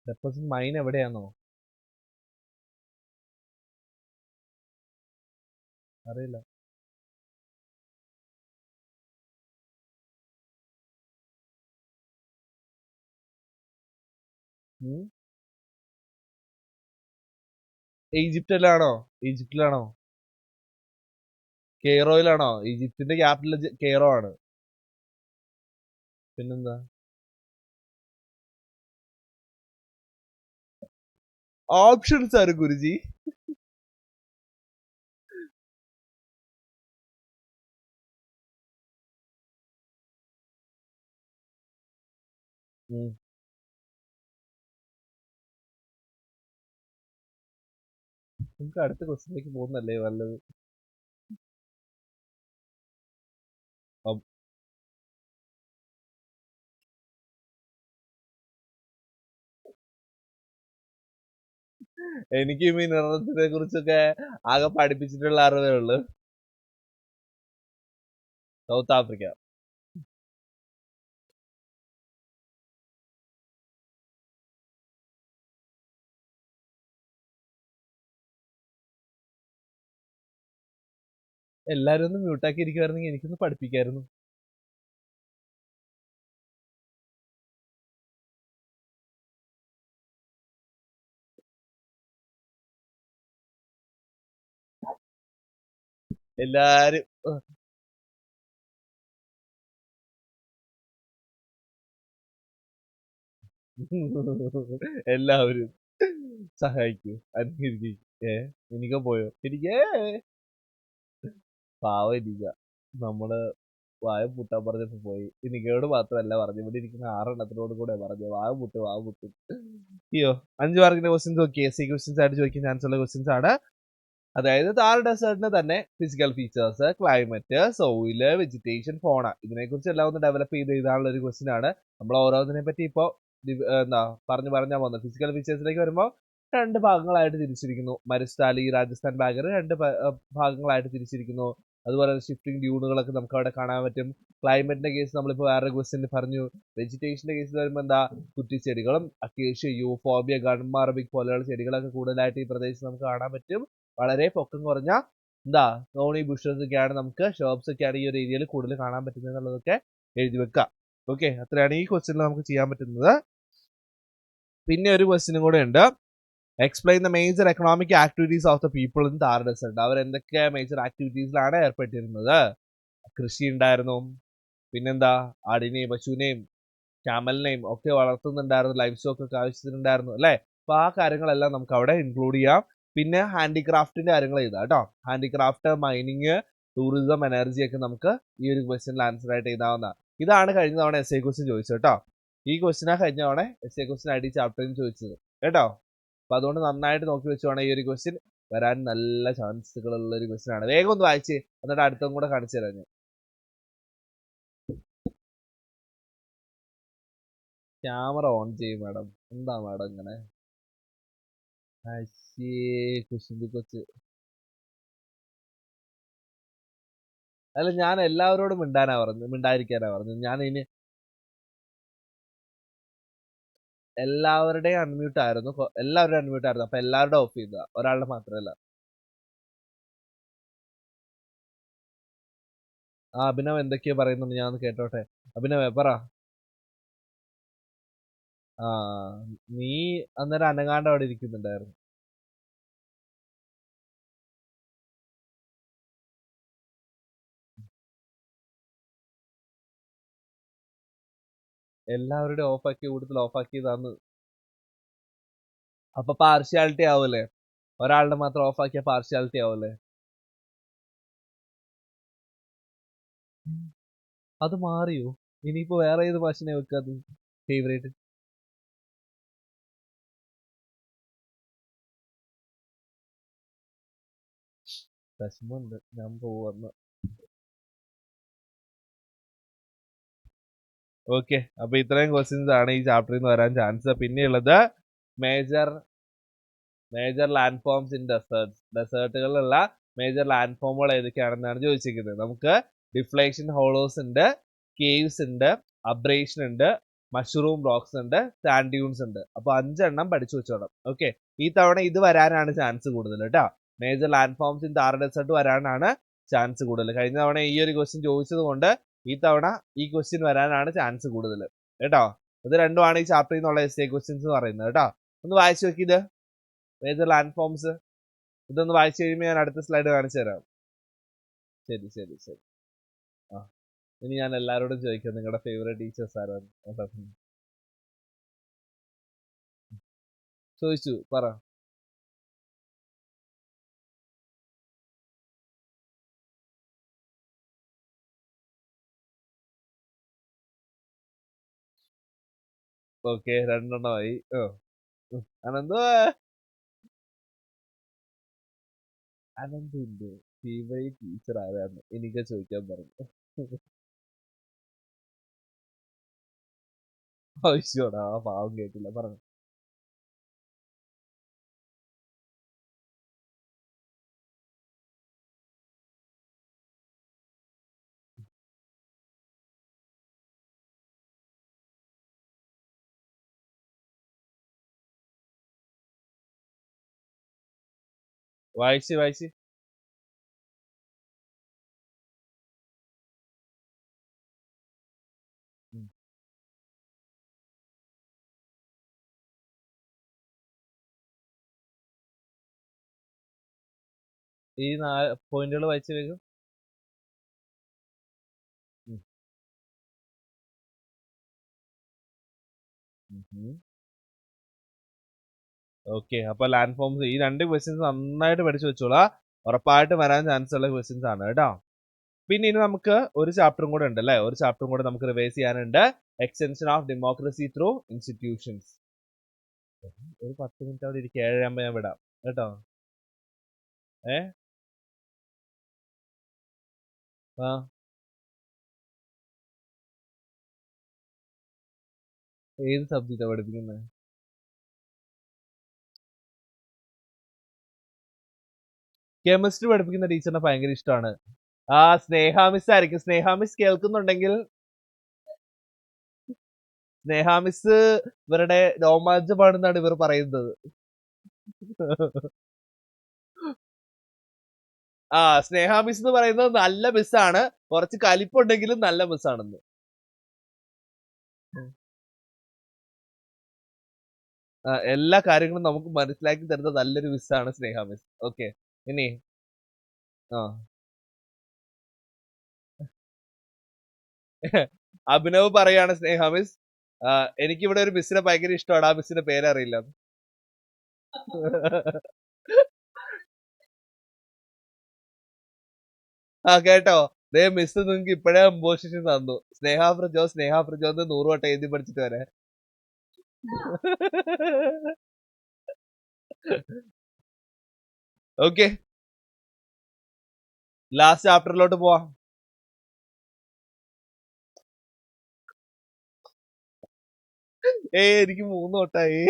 Deposit mine എവിടെയാണോ? അറിയില്ല. ഈജിപ്തിലാണോ? ഈജിപ്തിലാണോ? കെയ്റോയിലാണോ? ഈജിപ്തിന്റെ ക്യാപിറ്റൽ കെയ്റോ ആണ്. പിന്നെന്താ? ഓപ്ഷൻസ് ആണ് ഗുരുജി. നമുക്ക് അടുത്ത ക്വസ്റ്റ്യനിലേക്ക് പോകുന്നല്ലേ നല്ലത്. എനിക്ക് ഈ മിനറൽസിനെ കുറിച്ചൊക്കെ ആകെ പഠിപ്പിച്ചിട്ടുള്ള അറിവേ ഉള്ളു. South Africa. എല്ലാരും ഒന്ന് മ്യൂട്ടാക്കി ഇരിക്കുവായിരുന്നെങ്കിൽ എനിക്കൊന്ന് പഠിപ്പിക്കായിരുന്നു. എല്ലാരും എല്ലാവരും സഹായിക്കൂ, അനുകരിക്കൂ. എനിക്കോ പോയോ? എനിക്കേ പാവം എനിക്ക. നമ്മള് വായ പൂട്ടാൻ പറഞ്ഞപ്പോ പോയി. എനിക്കോട് മാത്രമല്ല പറഞ്ഞു, ഇവിടെ ഇരിക്കുന്ന 6 എണ്ണത്തിനോട് കൂടെ പറഞ്ഞു വായ പൂട്ട്, വായ പൂട്ട്. അയ്യോ, 5 മാർക്കിന്റെ ക്വസ്റ്റ്യൻസ് നോക്കിയേ. എസ് ക്വസ്റ്റ്യൻസ് ആയിട്ട് ചോദിക്കാൻ ചാൻസ് ഉള്ള ക്വസ്റ്റ്യൻസ് ആണ്. അതായത് താർ ഡെസേർട്ടിന് തന്നെ physical features, climate, soil, vegetation, ഫോണ, ഇതിനെ കുറിച്ച് എല്ലാം ഒന്ന് ഡെവലപ്പ് ചെയ്ത് എഴുതാനുള്ള ഒരു ക്വസ്റ്റ്യൻ ആണ്. നമ്മൾ ഓരോന്നിനെ പറ്റി ഇപ്പോ എന്താ പറഞ്ഞാ പോകുന്നത്. ഫിസിക്കൽ ഫീച്ചേഴ്സിലേക്ക് വരുമ്പോൾ 2 ഭാഗങ്ങളായിട്ട് തിരിച്ചിരിക്കുന്നു. മരുസ്ഥാലി, രാജസ്ഥാൻ ബാഗർ 2 ഭാഗങ്ങളായിട്ട് തിരിച്ചിരിക്കുന്നു. അതുപോലെ ഷിഫ്റ്റിംഗ് ഡ്യൂണുകളൊക്കെ നമുക്ക് അവിടെ കാണാൻ പറ്റും. ക്ലൈമറ്റിന്റെ കേസ് നമ്മളിപ്പോ വേറെ ക്വസ്റ്റ്യൻ പറഞ്ഞു. വെജിറ്റേഷന്റെ കേസിൽ വരുമ്പോൾ എന്താ, കുറ്റിച്ചെടികളും അക്കേഷ്യ, യൂഫോർബിയ, ഗൺമ അറബിക് പോലെയുള്ള ചെടികളൊക്കെ കൂടുതലായിട്ട് ഈ പ്രദേശത്ത് നമുക്ക് കാണാൻ പറ്റും. വളരെ പൊക്കം കുറഞ്ഞ എന്താ നോണി ബുഷസ് ഒക്കെയാണ്, നമുക്ക് ഷോപ്സ് ഒക്കെയാണ് ഈ ഒരു ഏരിയയിൽ കൂടുതൽ കാണാൻ പറ്റുന്നത് എന്നുള്ളതൊക്കെ എഴുതി വെക്കാം. ഓക്കെ, അത്രയാണ് ഈ ക്വസ്റ്റ്യനിൽ നമുക്ക് ചെയ്യാൻ പറ്റുന്നത്. പിന്നെ ഒരു ക്വസ്റ്റ്യനും കൂടെ ഉണ്ട്. Explain the major economic activities of the people in Thar desert. അവർ എന്തൊക്കെ മേജർ ആക്ടിവിറ്റീസിലാണ് ഏർപ്പെട്ടിരുന്നത്? കൃഷി ഉണ്ടായിരുന്നു, പിന്നെന്താ ആടിനെയും പശുവിനെയും ക്യാമലിനെയും ഒക്കെ വളർത്തുന്നുണ്ടായിരുന്നു, ലൈഫ് സ്റ്റോക്ക് ഒക്കെ ആവശ്യത്തിനുണ്ടായിരുന്നു അല്ലെ. അപ്പൊ ആ കാര്യങ്ങളെല്ലാം നമുക്ക് അവിടെ ഇൻക്ലൂഡ് ചെയ്യാം. പിന്നെ ഹാൻഡിക്രാഫ്റ്റിന്റെ കാര്യങ്ങൾ എഴുതാം കേട്ടോ. ഹാൻഡിക്രാഫ്റ്റ്, മൈനിങ്, ടൂറിസം, എനർജി ഒക്കെ നമുക്ക് ഈ ഒരു ക്വസ്റ്റ്യനിൽ ആൻസർ ആയിട്ട് എഴുതാവുന്ന. ഇതാണ് കഴിഞ്ഞ തവണ എസ് എ ക്വസ്റ്റ്യൻ ചോദിച്ചത് കേട്ടോ. ഈ ക്വസ്റ്റ്യനാ കഴിഞ്ഞ തവണ എസ് എ ക്വസ്റ്റ്യൻ ആയിട്ട് ഈ ചാപ്റ്ററിൽ ചോദിച്ചത് കേട്ടോ. അപ്പൊ അതുകൊണ്ട് നന്നായിട്ട് നോക്കി വെച്ചോണം. ഈ ഒരു ക്വസ്റ്റ്യൻ വരാൻ നല്ല ചാൻസുകൾ ഉള്ള ഒരു ക്വസ്റ്റ്യൻ ആണ്. വേഗം ഒന്ന് വായിച്ച് എന്നിട്ട് അടുത്തും കൂടെ കാണിച്ചു തരാം ഞാൻ. ക്യാമറ ഓൺ ചെയ്യും മാഡം. എന്താ മാഡം ഇങ്ങനെ? അശ്ശേ കുശുമ്പി കൊച്ച്. അല്ല ഞാൻ എല്ലാവരോടും മിണ്ടായിരിക്കാനാ പറഞ്ഞത്. ഞാൻ ഇനി എല്ലാവരുടെയും അൺമ്യൂട്ട് ആയിരുന്നു. എല്ലാവരുടെയും അൺമ്യൂട്ട് ആയിരുന്നു. അപ്പൊ എല്ലാവരുടെ ഓഫ് ചെയ്ത, ഒരാളുടെ മാത്രമല്ല. ആ അഭിനവ് എന്തൊക്കെയോ പറയുന്നുണ്ട്, ഞാൻ ഒന്ന് കേട്ടോട്ടെ. അഭിനവ് പറ. ആ നീ അന്നേരം അനങ്ങാണ്ട് അവിടെ ഇരിക്കുന്നുണ്ടായിരുന്നു. എല്ലാവരുടെയും ഓഫാക്കി കൂടുതൽ ഓഫാക്കിയതാന്ന്. അപ്പൊ പാർഷ്യാലിറ്റി ആവൂലേ? ഒരാളുടെ മാത്രം ഓഫാക്കിയ പാർഷ്യാലിറ്റി ആവൂലേ? അത് മാറിയോ? ഇനിയിപ്പോ വേറെ ഏത് ഭാഷനെ വെക്കാത് ഫേവറേറ്റ്? വിഷമമുണ്ട്, ഞാൻ പോവന്ന്. ഓക്കെ, അപ്പൊ ഇത്രയും ക്വസ്റ്റ്യൻസ് ആണ് ഈ ചാപ്റ്ററിൽ നിന്ന് വരാൻ ചാൻസ്. പിന്നെയുള്ളത് major major land forms in ഡെസേർട്ടുകളിലുള്ള മേജർ ലാൻഡ് ഫോമുകൾ ഏതൊക്കെയാണെന്നാണ് ചോദിച്ചിരിക്കുന്നത്. നമുക്ക് ഡിഫ്ലേഷൻ ഹോളോസ് ഉണ്ട്, കേവ്സ് ഉണ്ട്, അബ്രേഷൻ ഉണ്ട്, മഷ്റൂം റോക്സ് ഉണ്ട്, സാൻഡ് ഡ്യൂൺസ് ഉണ്ട്. അപ്പൊ 5 പഠിച്ചു വെച്ചോണം. ഓക്കെ, ഈ തവണ ഇത് വരാനാണ് ചാൻസ് കൂടുതൽ കേട്ടോ. Major land forms in Thar desert വരാനാണ് ചാൻസ് കൂടുതൽ. കഴിഞ്ഞ തവണ ഈ ഒരു ക്വസ്റ്റ്യൻ ചോദിച്ചത് കൊണ്ട് ഈ തവണ ഈ ക്വസ്റ്റ്യൻ വരാനാണ് ചാൻസ് കൂടുതൽ കേട്ടോ. ഇത് രണ്ടുമാണ് ഈ ചാപ്റ്ററിൽ നിന്നുള്ള എസ്സേ ക്വസ്റ്റ്യൻസ് എന്ന് പറയുന്നത് കേട്ടോ. ഒന്ന് വായിച്ചു നോക്കിയത് മേജർ ലാൻഡ് ഫോംസ്. ഇതൊന്ന് വായിച്ചു കഴിയുമ്പോൾ ഞാൻ അടുത്ത സ്ലൈഡ് കാണിച്ചു തരാം. ശരി ശരി ശരി. ആ ഇനി ഞാൻ എല്ലാവരോടും ചോദിക്കാം, നിങ്ങളുടെ ഫേവറേറ്റ് ടീച്ചേഴ്സ് ആരാണ്? ചോദിച്ചു പറ. ഓക്കെ, 2 അനന്തു. അനന്തുന്റെ ഫേവറേറ്റ് ടീച്ചർ ആരാണ് എനിക്ക് ചോദിക്കാൻ പറഞ്ഞു. ആവശ്യമാടാ, പാവം കേട്ടില്ല, പറഞ്ഞു. വായിച്ച് ഈ 4 പോയിന്റുകൾ വായിച്ചു വേഗം. ഓക്കെ, അപ്പൊ ലാൻഡ് ഫോംസ് ഈ 2 ക്വസ്റ്റ്യൻസ് നന്നായിട്ട് പഠിച്ചു വെച്ചോളാം. ഉറപ്പായിട്ട് വരാൻ ചാൻസ് ഉള്ള ക്വസ്റ്റ്യൻസ് ആണ് കേട്ടോ. പിന്നെ ഇനി നമുക്ക് ഒരു ചാപ്റ്ററും കൂടെ ഉണ്ട് അല്ലേ? ഒരു ചാപ്റ്ററും കൂടെ നമുക്ക് റിവൈസ് ചെയ്യാനുണ്ട്. Extension of democracy through institutions. ഒരു 10 മിനിറ്റ് അവിടെ ഇരിക്കും, 7:30 ഞാൻ വിടാം കേട്ടോ. ഏ ആ ഏത് സബ്ജക്റ്റാ പഠിപ്പിക്കുന്നത്? കെമിസ്ട്രി പഠിപ്പിക്കുന്ന ടീച്ചറിനെ ഭയങ്കര ഇഷ്ടമാണ്. ആ സ്നേഹ മിസ് ആയിരിക്കും. സ്നേഹ മിസ് കേൾക്കുന്നുണ്ടെങ്കിൽ, സ്നേഹ മിസ് ഇവരുടെ രോമാഞ്ചമാണെന്നാണ് ഇവർ പറയുന്നത്. ആ സ്നേഹ മിസ് എന്ന് പറയുന്നത് നല്ല മിസ്സാണ്, കുറച്ച് കലിപ്പുണ്ടെങ്കിലും നല്ല മിസ്സാണെന്ന്. എല്ലാ കാര്യങ്ങളും നമുക്ക് മനസ്സിലാക്കി തരുന്ന നല്ലൊരു മിസ്സാണ് സ്നേഹ മിസ്. ഓക്കെ, ഇനി ആ അഭിനവ് പറയാണ് സ്നേഹ മിസ്, എനിക്കിവിടെ ഒരു മിസ്സിനെ ഭയങ്കര ഇഷ്ടമാണ്, ആ മിസ്സിന്റെ പേരറിയില്ല. ആ കേട്ടോ, ദേ മിസ് നിങ്ങൾക്ക് ഇപ്പോഴേ ഇമ്പോസിഷൻ തന്നു. സ്നേഹ പ്രജോ എന്ന് 100 വട്ടം എഴുതി പഠിച്ചിട്ട് വരെ. ഓക്കെ, ലാസ്റ്റ് ചാപ്റ്ററിലോട്ട് പോവാം. എനിക്ക് 3 തൊട്ടായി.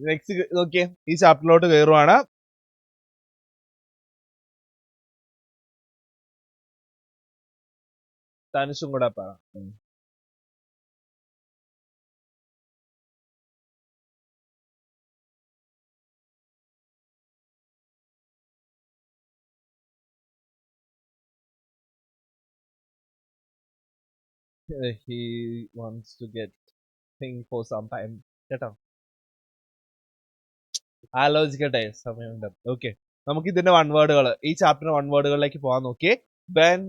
നെക്സ്റ്റ് നോക്കിയേ, ഈ ചാപ്റ്ററിലോട്ട് കയറുവാണ്. തനുഷും കൂടെ പറ. He wants to get thing for some time. കേട്ടോ, ആലോചിക്കട്ടെ, സമയമുണ്ട്. ഓക്കെ, നമുക്ക് ഇതിന്റെ വൺ വേർഡുകൾ, ഈ ചാപ്റ്റർ വൺ വേർഡുകളിലേക്ക് പോകാൻ നോക്കിയേ. When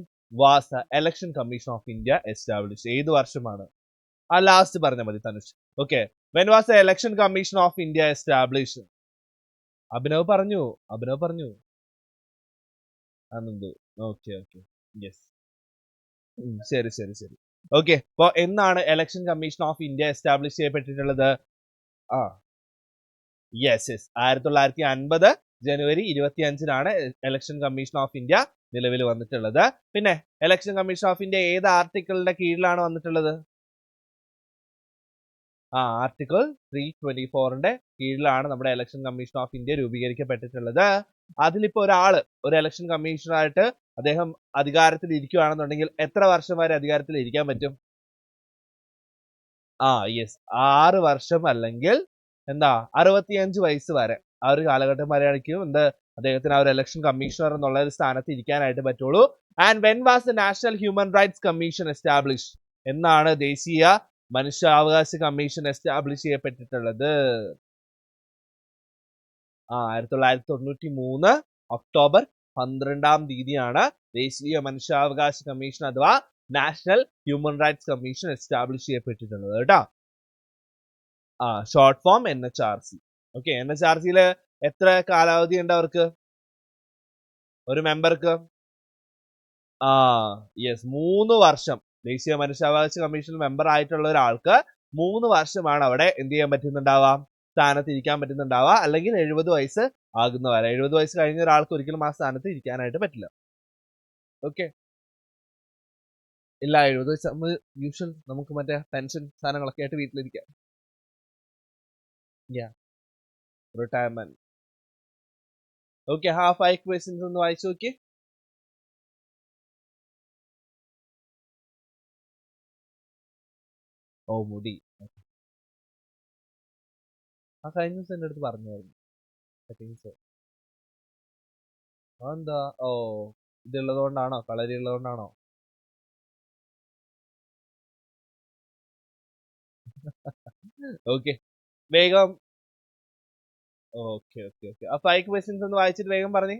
was the election commission of India establish? ഏത് വർഷമാണ്? ആ ലാസ്റ്റ് പറഞ്ഞാൽ മതി Tanush. Okay, when was the election commission of India establish? Abhinav പറഞ്ഞു. ആനന്ദു. ഓക്കെ ഓക്കെ, യെസ്, ശരി ശരി ശരി. ഓക്കെ, അപ്പൊ എന്നാണ് election commission of India establish ചെയ്യപ്പെട്ടിട്ടുള്ളത്? ആ യെസ് 1950 ജനുവരി 25-നാണ് ഇലക്ഷൻ കമ്മീഷൻ ഓഫ് ഇന്ത്യ നിലവിൽ വന്നിട്ടുള്ളത്. പിന്നെ ഇലക്ഷൻ കമ്മീഷൻ ഓഫ് ഇന്ത്യ ഏത് ആർട്ടിക്കിളിന്റെ കീഴിലാണ് വന്നിട്ടുള്ളത്? ആർട്ടിക്കിൾ 324-ന്റെ കീഴിലാണ് നമ്മുടെ ഇലക്ഷൻ കമ്മീഷൻ ഓഫ് ഇന്ത്യ രൂപീകരിക്കപ്പെട്ടിട്ടുള്ളത്. അതിലിപ്പോ ഒരു ഇലക്ഷൻ കമ്മീഷണറായിട്ട് അദ്ദേഹം അധികാരത്തിൽ ഇരിക്കുകയാണെന്നുണ്ടെങ്കിൽ എത്ര വർഷം വരെ അധികാരത്തിൽ ഇരിക്കാൻ പറ്റും? യെസ്, 6 വർഷം അല്ലെങ്കിൽ 65 വയസ്സ് വരെ, ആ ഒരു കാലഘട്ടം വരെയായിരിക്കും അദ്ദേഹത്തിന് ആ ഒരു ഇലക്ഷൻ കമ്മീഷണർ എന്നുള്ള ഒരു സ്ഥാനത്ത് ഇരിക്കാനായിട്ട് പറ്റുള്ളൂ. And when was the national human rights commission establish? എന്നാണ് ദേശീയ മനുഷ്യാവകാശ കമ്മീഷൻ എസ്റ്റാബ്ലിഷ് ചെയ്യപ്പെട്ടിട്ടുള്ളത്? 1993 ഒക്ടോബർ 12-ാം ദേശീയ മനുഷ്യാവകാശ കമ്മീഷൻ അഥവാ national human rights commission establish ചെയ്യപ്പെട്ടിട്ടുള്ളത് കേട്ടോ. Short form NHRC. ഓക്കെ, NHRCയിൽ എത്ര കാലാവധി ഉണ്ട് അവർക്ക്, ഒരു മെമ്പർക്ക്? യെസ്, 3 വർഷം. ദേശീയ മനുഷ്യാവകാശ കമ്മീഷൻ മെമ്പർ ആയിട്ടുള്ള ഒരാൾക്ക് 3 വർഷമാണ് അവിടെ എന്ത് ചെയ്യാൻ പറ്റുന്നുണ്ടാവാം, സ്ഥാനത്ത് ഇരിക്കാൻ പറ്റുന്നുണ്ടാവുക. അല്ലെങ്കിൽ 70 വയസ്സ് ആകുന്നവരെ. 70 വയസ്സ് കഴിഞ്ഞ ഒരാൾക്ക് ഒരിക്കലും ആ സ്ഥാനത്ത് ഇരിക്കാനായിട്ട് പറ്റില്ല. ഓക്കെ, ഇല്ല, 70 വയസ്സ് യൂഷ്വൽ നമുക്ക് മറ്റേ പെൻഷൻ സാധനങ്ങളൊക്കെ ആയിട്ട് വീട്ടിലിരിക്കാം. റിട്ടയർമെന്റ്. ഓക്കെ, 5 ക്വസ്റ്റ്യൻസ് ഒന്ന് വായിച്ചു നോക്കി. മുടി. കഴിഞ്ഞ ദിവസം എൻ്റെ അടുത്ത് പറഞ്ഞായിരുന്നു. അതെന്താ? ഇതുള്ളത് കൊണ്ടാണോ, കളരി ഉള്ളത് കൊണ്ടാണോ? ഓക്കെ, വേഗം. ഓക്കെ ഓക്കെ ഓക്കെ, ആ 5 ക്വസ്റ്റ്യൻസ് ഒന്ന് വായിച്ചിട്ട് വേഗം പറഞ്ഞേ.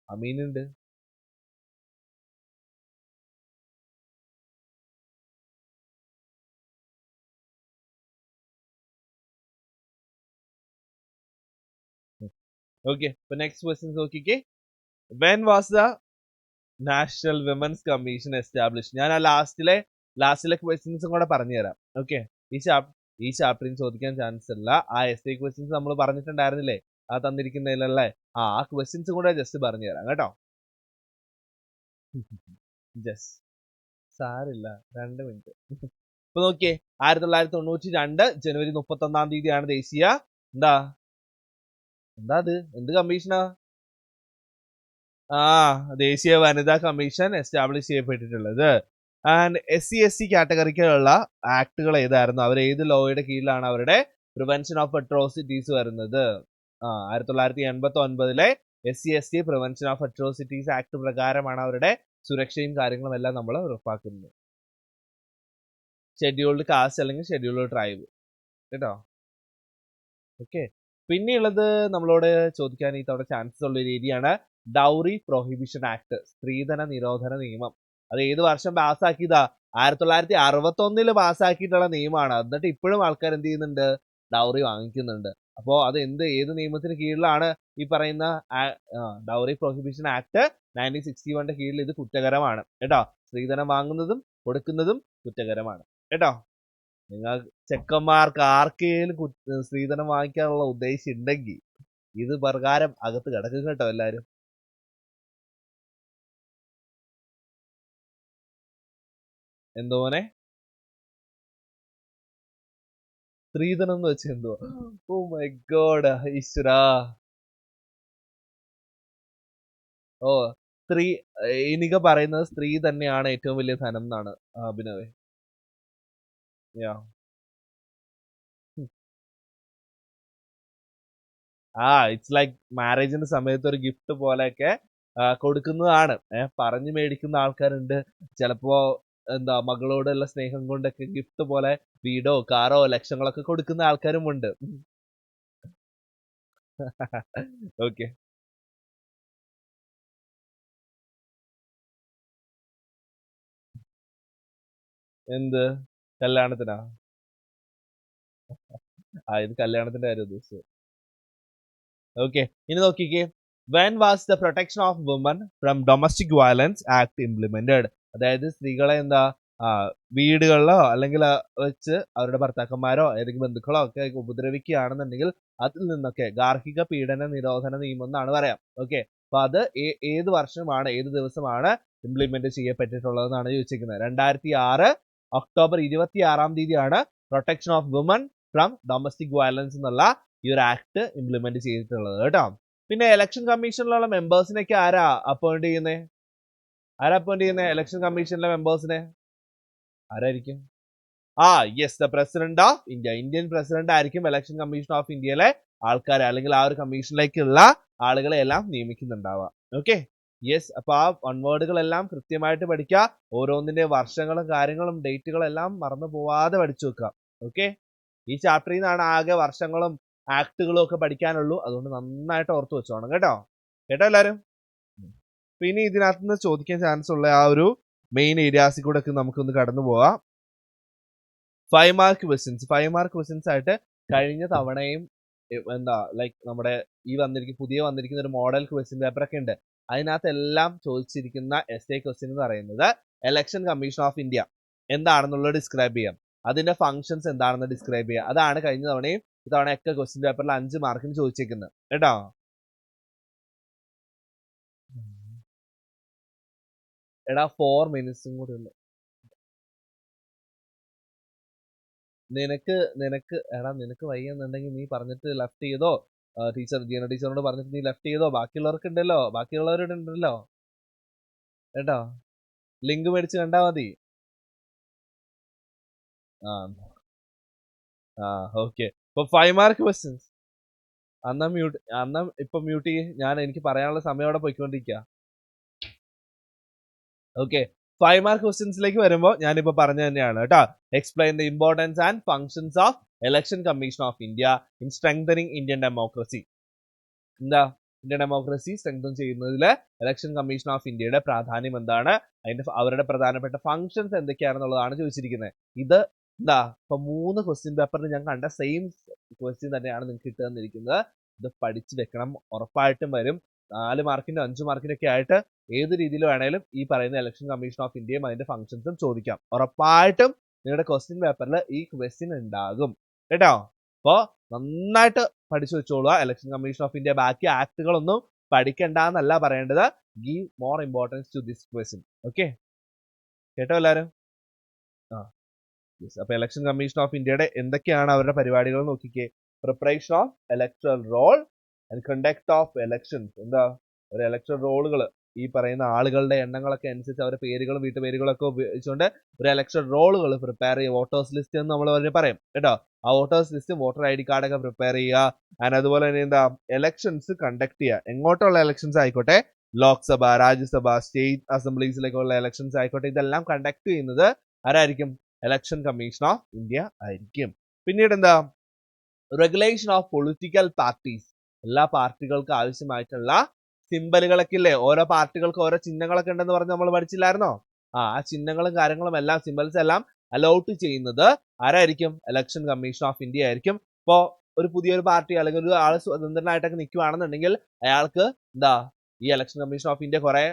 അമീനുണ്ട്. ഓക്കെ, ഇപ്പൊ നെക്സ്റ്റ് ക്വസ്റ്റ്യൻസ് നോക്കിക്കേ. When was the national women's commission establish? ഞാൻ ആ ലാസ്റ്റിലെ ക്വസ്റ്റ്യൻസും കൂടെ പറഞ്ഞു തരാം. ഓക്കെ, ഈ ചാപ്റ്ററിന് ചോദിക്കാൻ ചാൻസ് ഇല്ല. ആ SI ക്വസ്റ്റ്യൻസ് നമ്മൾ പറഞ്ഞിട്ടുണ്ടായിരുന്നില്ലേ, ആ തന്നിരിക്കുന്നതിലല്ലേ, ആ ക്വസ്റ്റ്യൻസ് കൂടെ ജസ്റ്റ് പറഞ്ഞു തരാം കേട്ടോ. ജസ്റ്റ് സാരില്ല, 2 മിനിറ്റ്. ഇപ്പൊ നോക്കിയേ, 1992 ജനുവരി 31-ാം ദേശീയ എന്ത് കമ്മീഷനാ? ദേശീയ വനിതാ കമ്മീഷൻ എസ്റ്റാബ്ലിഷ് ചെയ്യപ്പെട്ടിട്ടുള്ളത്. ആൻഡ് SC/ST കാറ്റഗറിക്കുള്ള ആക്ടുകൾ ഏതായിരുന്നു? അവർ ഏത് ലോയുടെ കീഴിലാണ് അവരുടെ പ്രിവെൻഷൻ ഓഫ് അട്രോസിറ്റീസ് വരുന്നത്? 1989-ലെ SC/ST prevention of atrocities act പ്രകാരമാണ് അവരുടെ സുരക്ഷയും കാര്യങ്ങളും എല്ലാം നമ്മൾ ഉറപ്പാക്കുന്നത്. ഷെഡ്യൂൾഡ് കാസ്റ്റ് അല്ലെങ്കിൽ ഷെഡ്യൂൾഡ് ട്രൈബ് കേട്ടോ. ഓക്കെ, പിന്നെയുള്ളത് നമ്മളോട് ചോദിക്കാൻ ഈ തവണ ചാൻസസ് ഉള്ള ഒരു ഏരിയയാണ് ഡൗറി പ്രൊഹിബിഷൻ ആക്ട്, സ്ത്രീധന നിരോധന നിയമം. അത് ഏത് വർഷം പാസ്സാക്കിയതാ? 1961-ൽ പാസ്സാക്കിയിട്ടുള്ള നിയമമാണ്. എന്നിട്ട് ഇപ്പോഴും ആൾക്കാർ എന്ത് ചെയ്യുന്നുണ്ട്? ഡൗറി വാങ്ങിക്കുന്നുണ്ട്. അപ്പോ അത് ഏത് നിയമത്തിന് കീഴിലാണ് ഈ പറയുന്ന ഡൗറി പ്രൊഹിബിഷൻ ആക്ട്? 1961-ന്റെ കീഴിൽ ഇത് കുറ്റകരമാണ് കേട്ടോ. സ്ത്രീധനം വാങ്ങുന്നതും കൊടുക്കുന്നതും കുറ്റകരമാണ് കേട്ടോ. നിങ്ങൾ ചെക്കന്മാർക്ക് ആർക്കെങ്കിലും സ്ത്രീധനം വാങ്ങിക്കാനുള്ള ഉദ്ദേശം ഉണ്ടെങ്കിൽ ഇത് പ്രകാരം അകത്ത് കിടക്കും കേട്ടോ എല്ലാരും. എന്തോനെ സ്ത്രീധനം എന്ന് വെച്ചാൽ എന്തോ? ഓ മൈ ഗോഡ് ഈശ്വരാ. ഓ സ്ത്രീ, എനിക്ക് പറയുന്നത് സ്ത്രീ തന്നെയാണ് ഏറ്റവും വലിയ ധനം എന്നാണ് അഭിനവേ. യാ ഇറ്റ്സ് ലൈക്ക് മാരേജിന്റെ സമയത്ത് ഒരു ഗിഫ്റ്റ് പോലെയൊക്കെ കൊടുക്കുന്നതാണ്. പറഞ്ഞു മേടിക്കുന്ന ആൾക്കാരുണ്ട്. ചിലപ്പോ എന്താ മകളോടുള്ള സ്നേഹം കൊണ്ടൊക്കെ ഗിഫ്റ്റ് പോലെ വീടോ കാറോ ലക്ഷങ്ങളൊക്കെ കൊടുക്കുന്ന ആൾക്കാരും ഉണ്ട്. ഓക്കെ. എന്ത് കല്യാണത്തിനാ? ഇത് കല്യാണത്തിന്റെ കാര്യം ഉദ്ദേശിച്ചത്. ഓക്കെ, ഇനി നോക്കിക്കേ. When was the protection of woman from domestic violence act implemented? അതായത് സ്ത്രീകളെ എന്താ വീടുകളിലോ അല്ലെങ്കിൽ വെച്ച് അവരുടെ ഭർത്താക്കന്മാരോ ഏതെങ്കിലും ബന്ധുക്കളോ ഒക്കെ ഉപദ്രവിക്കുകയാണെന്നുണ്ടെങ്കിൽ അതിൽ നിന്നൊക്കെ ഗാർഹിക പീഡന നിരോധന നിയമം എന്നാണ് പറയാം. ഓക്കെ, അപ്പൊ അത് ഏത് വർഷമാണ് ഏത് ദിവസമാണ് ഇംപ്ലിമെന്റ് ചെയ്യപ്പെട്ടിട്ടുള്ളതെന്നാണ് ചോദിച്ചിരിക്കുന്നത്. 2006 October 26 protection of woman from domestic violence എന്നുള്ള ഈ ഒരു ആക്ട് ഇംപ്ലിമെന്റ് ചെയ്തിട്ടുള്ളത് കേട്ടോ. പിന്നെ ഇലക്ഷൻ കമ്മീഷനിലുള്ള മെമ്പേഴ്സിനൊക്കെ ആരാ അപ്പോയിന്റ് ചെയ്യുന്നത്? ഇലക്ഷൻ കമ്മീഷനിലെ മെമ്പേഴ്സിനെ ആരായിരിക്കും? Yes, the president of India. Indian president ആയിരിക്കും ഇലക്ഷൻ കമ്മീഷൻ ഓഫ് ഇന്ത്യയിലെ ആൾക്കാരെ അല്ലെങ്കിൽ ആ ഒരു കമ്മീഷനിലേക്കുള്ള ആളുകളെ എല്ലാം നിയമിക്കുന്നുണ്ടാവുക. Okay, yes. അപ്പൊ ആ വൺ വേർഡുകളെല്ലാം കൃത്യമായിട്ട് പഠിക്കുക. ഓരോന്നിന്റെ വർഷങ്ങളും കാര്യങ്ങളും ഡേറ്റുകളും എല്ലാം മറന്നു പോവാതെ പഠിച്ചു വെക്കുക. ഓക്കെ, ഈ ചാപ്റ്ററിൽ നിന്നാണ് ആകെ വർഷങ്ങളും ആക്ടുകളും ഒക്കെ പഠിക്കാനുള്ളൂ. അതുകൊണ്ട് നന്നായിട്ട് ഓർത്തു വെച്ചോണം കേട്ടോ. എല്ലാരും? പിന്നെ ഇതിനകത്ത് നിന്ന് ചോദിക്കാൻ ചാൻസ് ഉള്ള ആ ഒരു മെയിൻ ഏരിയാസിൽ കൂടെ ഒക്കെ നമുക്കൊന്ന് കടന്നു പോവാം. 5 മാർക്ക് ക്വസ്റ്റ്യൻസ്. 5 മാർക്ക് ക്വസ്റ്റ്യൻസ് ആയിട്ട് കഴിഞ്ഞ തവണയും എന്താ ലൈക്ക് നമ്മുടെ പുതിയ വന്നിരിക്കുന്ന ഒരു മോഡൽ ക്വസ്റ്റ്യൻ പേപ്പർ ഒക്കെ ഉണ്ട്. അതിനകത്ത് എല്ലാം ചോദിച്ചിരിക്കുന്ന എസ്എ ക്വസ്റ്റ്യൻ എന്ന് പറയുന്നത് ഇലക്ഷൻ കമ്മീഷൻ ഓഫ് ഇന്ത്യ എന്താണെന്നുള്ളത് ഡിസ്ക്രൈബ് ചെയ്യാം. അതിന്റെ ഫങ്ഷൻസ് എന്താണെന്ന് ഡിസ്ക്രൈബ് ചെയ്യാം. അതാണ് കഴിഞ്ഞ തവണയും ഇത്തവണയൊക്കെ ക്വസ്റ്റ്യൻ പേപ്പറിൽ 5 മാർക്കിന് ചോദിച്ചേക്കുന്നത് കേട്ടോ. എടാ 4 മിനിറ്റ്സും കൂടി ഉള്ളു. നിനക്ക് വയ്യെന്നുണ്ടെങ്കിൽ നീ പറഞ്ഞിട്ട് ലെഫ്റ്റ് ചെയ്തോ. ജീന ടീച്ചറിനോട് പറഞ്ഞിട്ട് നീ ലെഫ്റ്റ് ചെയ്തോ. ബാക്കിയുള്ളവർക്ക് ഉണ്ടല്ലോ, ബാക്കിയുള്ളവരുണ്ടല്ലോ കേട്ടോ. ലിങ്ക് മേടിച്ച് കണ്ടാ മതി. ഓക്കെ. അപ്പൊ 5 മാർക്ക് ക്വസ്റ്റ്യൻസ് ഇപ്പൊ മ്യൂട്ട് ചെയ്യ്. എനിക്ക് പറയാനുള്ള സമയം അവിടെ പോയിക്കൊണ്ടിരിക്കുക. ഓക്കെ, 5 മാർക്ക് ക്വസ്റ്റ്യൻസിലേക്ക് വരുമ്പോൾ ഞാനിപ്പോ പറഞ്ഞു തന്നെയാണ് കേട്ടോ. Explain the importance and functions of election commission of India in strengthening Indian democracy. എന്താ ഇന്ത്യൻ ഡെമോക്രസി സ്ട്രെങ്തൻ ചെയ്യുന്നതിൽ ഇലക്ഷൻ കമ്മീഷൻ ഓഫ് ഇന്ത്യയുടെ പ്രാധാന്യം എന്താണ്, അവരുടെ പ്രധാനപ്പെട്ട ഫങ്ഷൻസ് എന്തൊക്കെയാണെന്നുള്ളതാണ് ചോദിച്ചിരിക്കുന്നത്. ഇത് ഇപ്പൊ 3 ക്വസ്റ്റ്യൻ പേപ്പറിൽ ഞാൻ കണ്ട സെയിം ക്വസ്റ്റ്യൻ തന്നെയാണ് നിങ്ങൾക്ക് ഇട്ട് തന്നിരിക്കുന്നത്. ഇത് പഠിച്ചു വെക്കണം, ഉറപ്പായിട്ടും വരും. 4 മാർക്കിന്റെ 5 മാർക്കിന്റെ ഒക്കെ ആയിട്ട് ഏത് രീതിയിൽ വേണേലും ഈ പറയുന്ന ഇലക്ഷൻ കമ്മീഷൻ ഓഫ് ഇന്ത്യയും അതിന്റെ ഫങ്ഷൻസും ചോദിക്കാം. ഉറപ്പായിട്ടും നിങ്ങളുടെ ക്വസ്റ്റ്യൻ പേപ്പറിൽ ഈ ക്വസ്റ്റ്യൻ ഉണ്ടാകും കേട്ടോ. അപ്പോ നന്നായിട്ട് പഠിച്ചു വെച്ചോളുക. ഇലക്ഷൻ കമ്മീഷൻ ഓഫ് ഇന്ത്യ ബാക്കി ആക്ടുകളൊന്നും പഠിക്കണ്ടെന്നല്ല പറയേണ്ടത്. Give more importance to this question. Okay, കേട്ടോ എല്ലാരും? അപ്പൊ ഇലക്ഷൻ കമ്മീഷൻ ഓഫ് ഇന്ത്യയുടെ എന്തൊക്കെയാണ് അവരുടെ പരിപാടികൾ നോക്കിക്കേ. Preparation of electoral roll and conduct of elections. എന്താ ഒരു ഇലക്ട്രൽ റോളുകൾ ഈ പറയുന്ന ആളുകളുടെ എണ്ണങ്ങളൊക്കെ അനുസരിച്ച് അവരുടെ പേരുകളും വീട്ടുപേരുകളൊക്കെ ഉപയോഗിച്ചുകൊണ്ട് ഒരു ഇലക്ട്രൽ റോളുകൾ പ്രിപ്പയർ ചെയ്യുക. വോട്ടേഴ്സ് ലിസ്റ്റ് എന്ന് നമ്മൾ പറയും കേട്ടോ. ആ വോട്ടേഴ്സ് ലിസ്റ്റ്, വോട്ടർ ID കാർഡൊക്കെ പ്രിപ്പയർ ചെയ്യുക. ആൻഡ് അതുപോലെ തന്നെ എന്താ ഇലക്ഷൻസ് കണ്ടക്ട് ചെയ്യുക. എങ്ങോട്ടുള്ള ഇലക്ഷൻസ് ആയിക്കോട്ടെ, ലോക്സഭ, രാജ്യസഭ, സ്റ്റേറ്റ് അസംബ്ലീസിലേക്കുള്ള ഇലക്ഷൻസ് ആയിക്കോട്ടെ, ഇതെല്ലാം കണ്ടക്ട് ചെയ്യുന്നത് ആരായിരിക്കും? ഇലക്ഷൻ കമ്മീഷൻ ഓഫ് ഇന്ത്യ ആയിരിക്കും. പിന്നീട് എന്താ റെഗുലേഷൻ ഓഫ് പൊളിറ്റിക്കൽ പാർട്ടീസ്. എല്ലാ പാർട്ടികൾക്ക് ആവശ്യമായിട്ടുള്ള സിമ്പലുകളൊക്കെ ഇല്ലേ, ഓരോ പാർട്ടികൾക്ക് ഓരോ ചിഹ്നങ്ങളൊക്കെ ഉണ്ടെന്ന് പറഞ്ഞ് നമ്മൾ പഠിച്ചില്ലായിരുന്നോ? ആ ചിഹ്നങ്ങളും കാര്യങ്ങളും എല്ലാം സിമ്പൽസ് എല്ലാം അലോട്ട് ചെയ്യുന്നത് ആരായിരിക്കും? ഇലക്ഷൻ കമ്മീഷൻ ഓഫ് ഇന്ത്യ ആയിരിക്കും. ഇപ്പോ ഒരു പുതിയൊരു പാർട്ടി അല്ലെങ്കിൽ ഒരു ആൾ സ്വതന്ത്രനായിട്ടൊക്കെ നിൽക്കുകയാണെന്നുണ്ടെങ്കിൽ അയാൾക്ക് ഈ ഇലക്ഷൻ കമ്മീഷൻ ഓഫ് ഇന്ത്യ കുറെ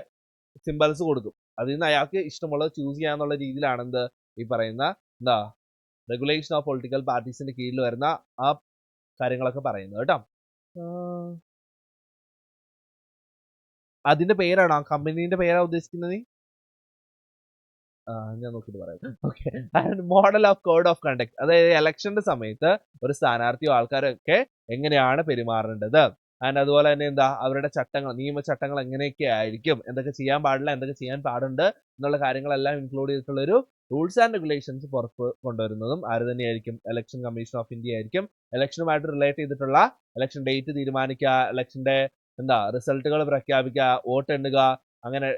സിമ്പൽസ് കൊടുക്കും. അതിൽ നിന്ന് അയാൾക്ക് ഇഷ്ടമുള്ളത് ചൂസ് ചെയ്യാന്നുള്ള രീതിയിലാണ് ഈ പറയുന്ന റെഗുലേഷൻ ഓഫ് പൊളിറ്റിക്കൽ പാർട്ടീസിന്റെ കീഴിൽ വരുന്ന ആ കാര്യങ്ങളൊക്കെ പറയുന്നത് കേട്ടോ. അതിന്റെ പേരാണോ, കമ്പനീന്റെ പേരാ ഉദ്ദേശിക്കുന്നത്? ഞാൻ നോക്കിയിട്ട് പറയാം. Okay. And model of code of conduct, അതായത് ഇലക്ഷന്റെ സമയത്ത് ഒരു സ്ഥാനാർത്ഥിയോ ആൾക്കാരൊക്കെ എങ്ങനെയാണ് പെരുമാറേണ്ടത്, ആൻഡ് അതുപോലെ തന്നെ എന്താ അവരുടെ ചട്ടങ്ങൾ, നിയമചട്ടങ്ങൾ എങ്ങനെയൊക്കെ ആയിരിക്കും, എന്തൊക്കെ ചെയ്യാൻ പാടില്ല, എന്തൊക്കെ ചെയ്യാൻ പാടുണ്ട് എന്നുള്ള കാര്യങ്ങളെല്ലാം ഇൻക്ലൂഡ് ചെയ്തിട്ടുള്ള ഒരു റൂൾസ് ആൻഡ് റെഗുലേഷൻസ് പുറത്ത് കൊണ്ടുവരുന്നതും ആര് തന്നെയായിരിക്കും? ഇലക്ഷൻ കമ്മീഷൻ ഓഫ് ഇന്ത്യ ആയിരിക്കും. ഇലക്ഷനുമായിട്ട് റിലേറ്റ് ചെയ്തിട്ടുള്ള ഇലക്ഷൻ ഡേറ്റ് തീരുമാനിക്കുക, ഇലക്ഷന്റെ എന്താ റിസൾട്ടുകൾ പ്രഖ്യാപിക്കുക, വോട്ട് എണ്ണുക, അങ്ങനെ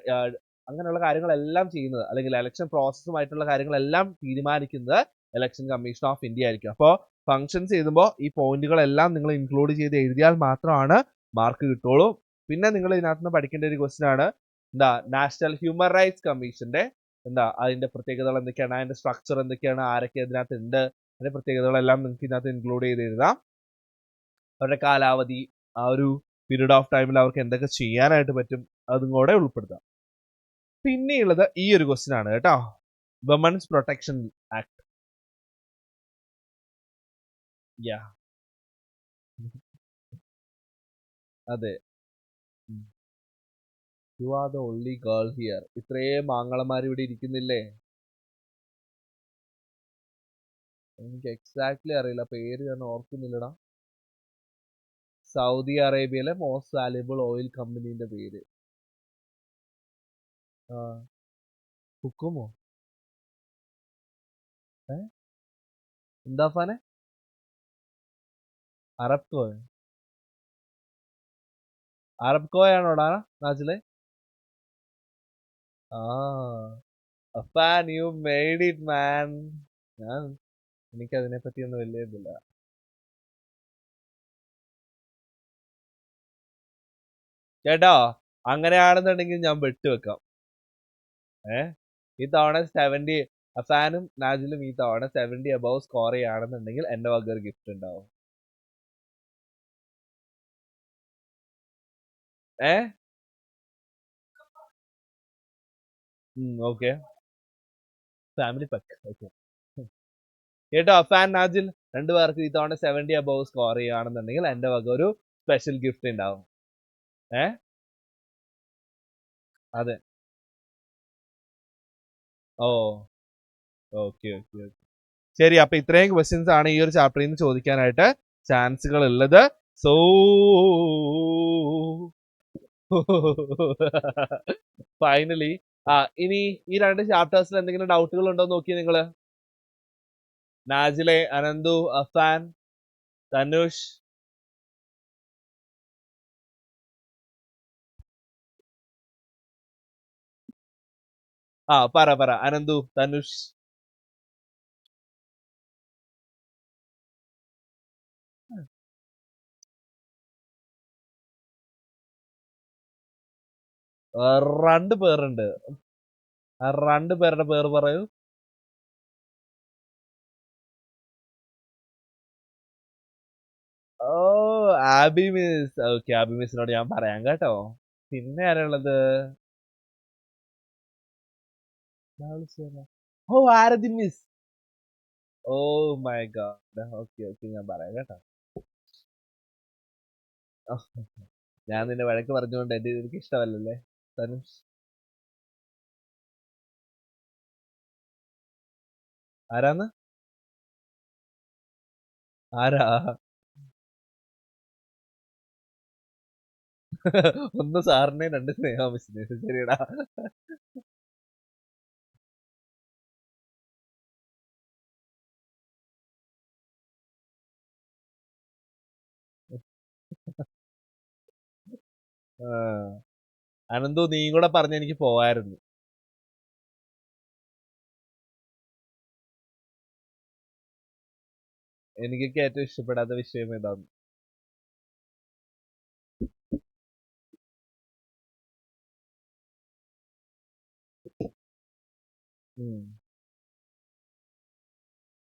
അങ്ങനെയുള്ള കാര്യങ്ങളെല്ലാം ചെയ്യുന്നത്, അല്ലെങ്കിൽ ഇലക്ഷൻ പ്രോസസ്സുമായിട്ടുള്ള കാര്യങ്ങളെല്ലാം തീരുമാനിക്കുന്നത് ഇലക്ഷൻ കമ്മീഷൻ ഓഫ് ഇന്ത്യ ആയിരിക്കും. അപ്പോൾ ഫങ്ഷൻസ് എഴുതുമ്പോൾ ഈ പോയിന്റുകളെല്ലാം നിങ്ങൾ ഇൻക്ലൂഡ് ചെയ്ത് എഴുതിയാൽ മാത്രമാണ് മാർക്ക് കിട്ടുള്ളൂ. പിന്നെ നിങ്ങൾ ഇതിനകത്ത് നിന്ന് പഠിക്കേണ്ട ഒരു ക്വസ്റ്റ്യൻ ആണ് എന്താ നാഷണൽ ഹ്യൂമൻ റൈറ്റ്സ് കമ്മീഷന്റെ എന്താ അതിന്റെ പ്രത്യേകതകൾ എന്തൊക്കെയാണ്, അതിന്റെ സ്ട്രക്ചർ എന്തൊക്കെയാണ്, ആരൊക്കെ ഇതിനകത്ത് ഉണ്ട്, അതിന്റെ പ്രത്യേകതകളെല്ലാം നിങ്ങൾക്ക് ഇതിനകത്ത് ഇൻക്ലൂഡ് ചെയ്ത് എഴുതാം. അവരുടെ കാലാവധി, ആ ഒരു പീരീഡ് ഓഫ് ടൈമിൽ അവർക്ക് എന്തൊക്കെ ചെയ്യാനായിട്ട് പറ്റും, അതും കൂടെ ഉൾപ്പെടുത്താം. പിന്നെയുള്ളത് ഈ ഒരു ക്വസ്റ്റ്യൻ ആണ് കേട്ടോ, വിമൻസ് പ്രൊട്ടക്ഷൻ ആക്ട്. യാ അതെ, you are the only girl here. ഇത്രയും ആങ്ങളമാർ ഇവിടെ ഇരിക്കുന്നില്ലേ? എനിക്ക് എക്സാക്ട്ലി അറിയില്ല, പേര് ഞാൻ ഓർക്കുന്നില്ലടാ. സൗദി അറേബ്യയിലെ മോസ്റ്റ് വാല്യുബിൾ ഓയിൽ കമ്പനീന്റെ പേര് ഹുക്കുമോ? എന്താ ഫാനെ? അറബ്കോ? അറബ്കോയാണോടാ നാജിലെ? Afan, you made it man. എനിക്ക് അതിനെ പറ്റിയൊന്നും വലിയ ഇതില്ല. ചേട്ടോ, അങ്ങനെയാണെന്നുണ്ടെങ്കിൽ ഞാൻ വെട്ടുവെക്കാം. ഈ തവണ 70, അഫാനും നാജിലും ഈ തവണ 70 അബവ് സ്കോർ ചെയ്യുകയാണെന്നുണ്ടെങ്കിൽ എന്റെ വക ഒരു ഗിഫ്റ്റ് ഉണ്ടാവും. ഓക്കെ, ഫാമിലി പക്ക്. ഓക്കെ കേട്ടോ, അഫാൻ നാജിൽ രണ്ടുപേർക്ക് ഈ തവണ 70 അബവ് സ്കോർ ചെയ്യുകയാണെന്നുണ്ടെങ്കിൽ എന്റെ വക ഒരു സ്പെഷ്യൽ ഗിഫ്റ്റ് ഉണ്ടാവും. അതെ. ഓ ഓക്കെ ഓക്കെ ഓക്കെ, ശരി. അപ്പൊ ഇത്രയും ക്വസ്റ്റ്യൻസ് ആണ് ഈ ഒരു ചാപ്റ്ററിൽ നിന്ന് ചോദിക്കാനായിട്ട് ചാൻസുകൾ ഉള്ളത്. സോ ഫൈനലി ഇനി ഈ രണ്ട് ചാപ്റ്റേഴ്സിൽ എന്തെങ്കിലും ഡൗട്ടുകൾ ഉണ്ടോ നോക്കി നിങ്ങള്? നാജിലെ, അനന്തു, അഫാൻ, തനുഷ്. പറ അനന്തു, തനുഷ്. രണ്ട് പേരുണ്ട്, രണ്ട് പേരുടെ പേര് പറയൂ. ഓ, ആബി മിസ്. ഓക്കെ, ആബി മിസ്സിനോട് ഞാൻ പറയാം കേട്ടോ. പിന്നെ ആരാളുള്ളത്? ഓ, Aarti miss. Oh my god. Okay okay, ഞാൻ പറയാം കേട്ടോ. ഞാൻ നിന്നെ വഴക്ക് പറഞ്ഞുകൊണ്ട് എന്റെ എനിക്ക് ഇഷ്ടമല്ലല്ലേ തനുഷ്? ആരാന്ന്? ആരാ? ഒന്ന് സാറിനെ, രണ്ട് സ്നേഹ മിസ്സിനെ. ശരിയടാ. അനന്തു, നീ കൂടെ പറഞ്ഞ എനിക്ക് പോവായിരുന്നു. എനിക്കൊക്കെ ഏറ്റവും ഇഷ്ടപ്പെടാത്ത വിഷയം ഏതാണ്?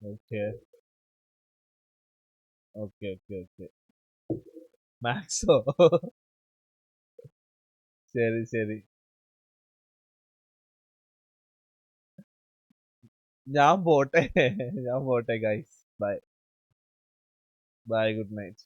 ഓക്കെ ഓക്കെ ഓക്കെ ഓക്കെ, മാത്സോ? ശരി ശരി. ഞാൻ പോട്ടെ. ഞാൻ പോട്ടെ guys. Bye. Bye. Good night.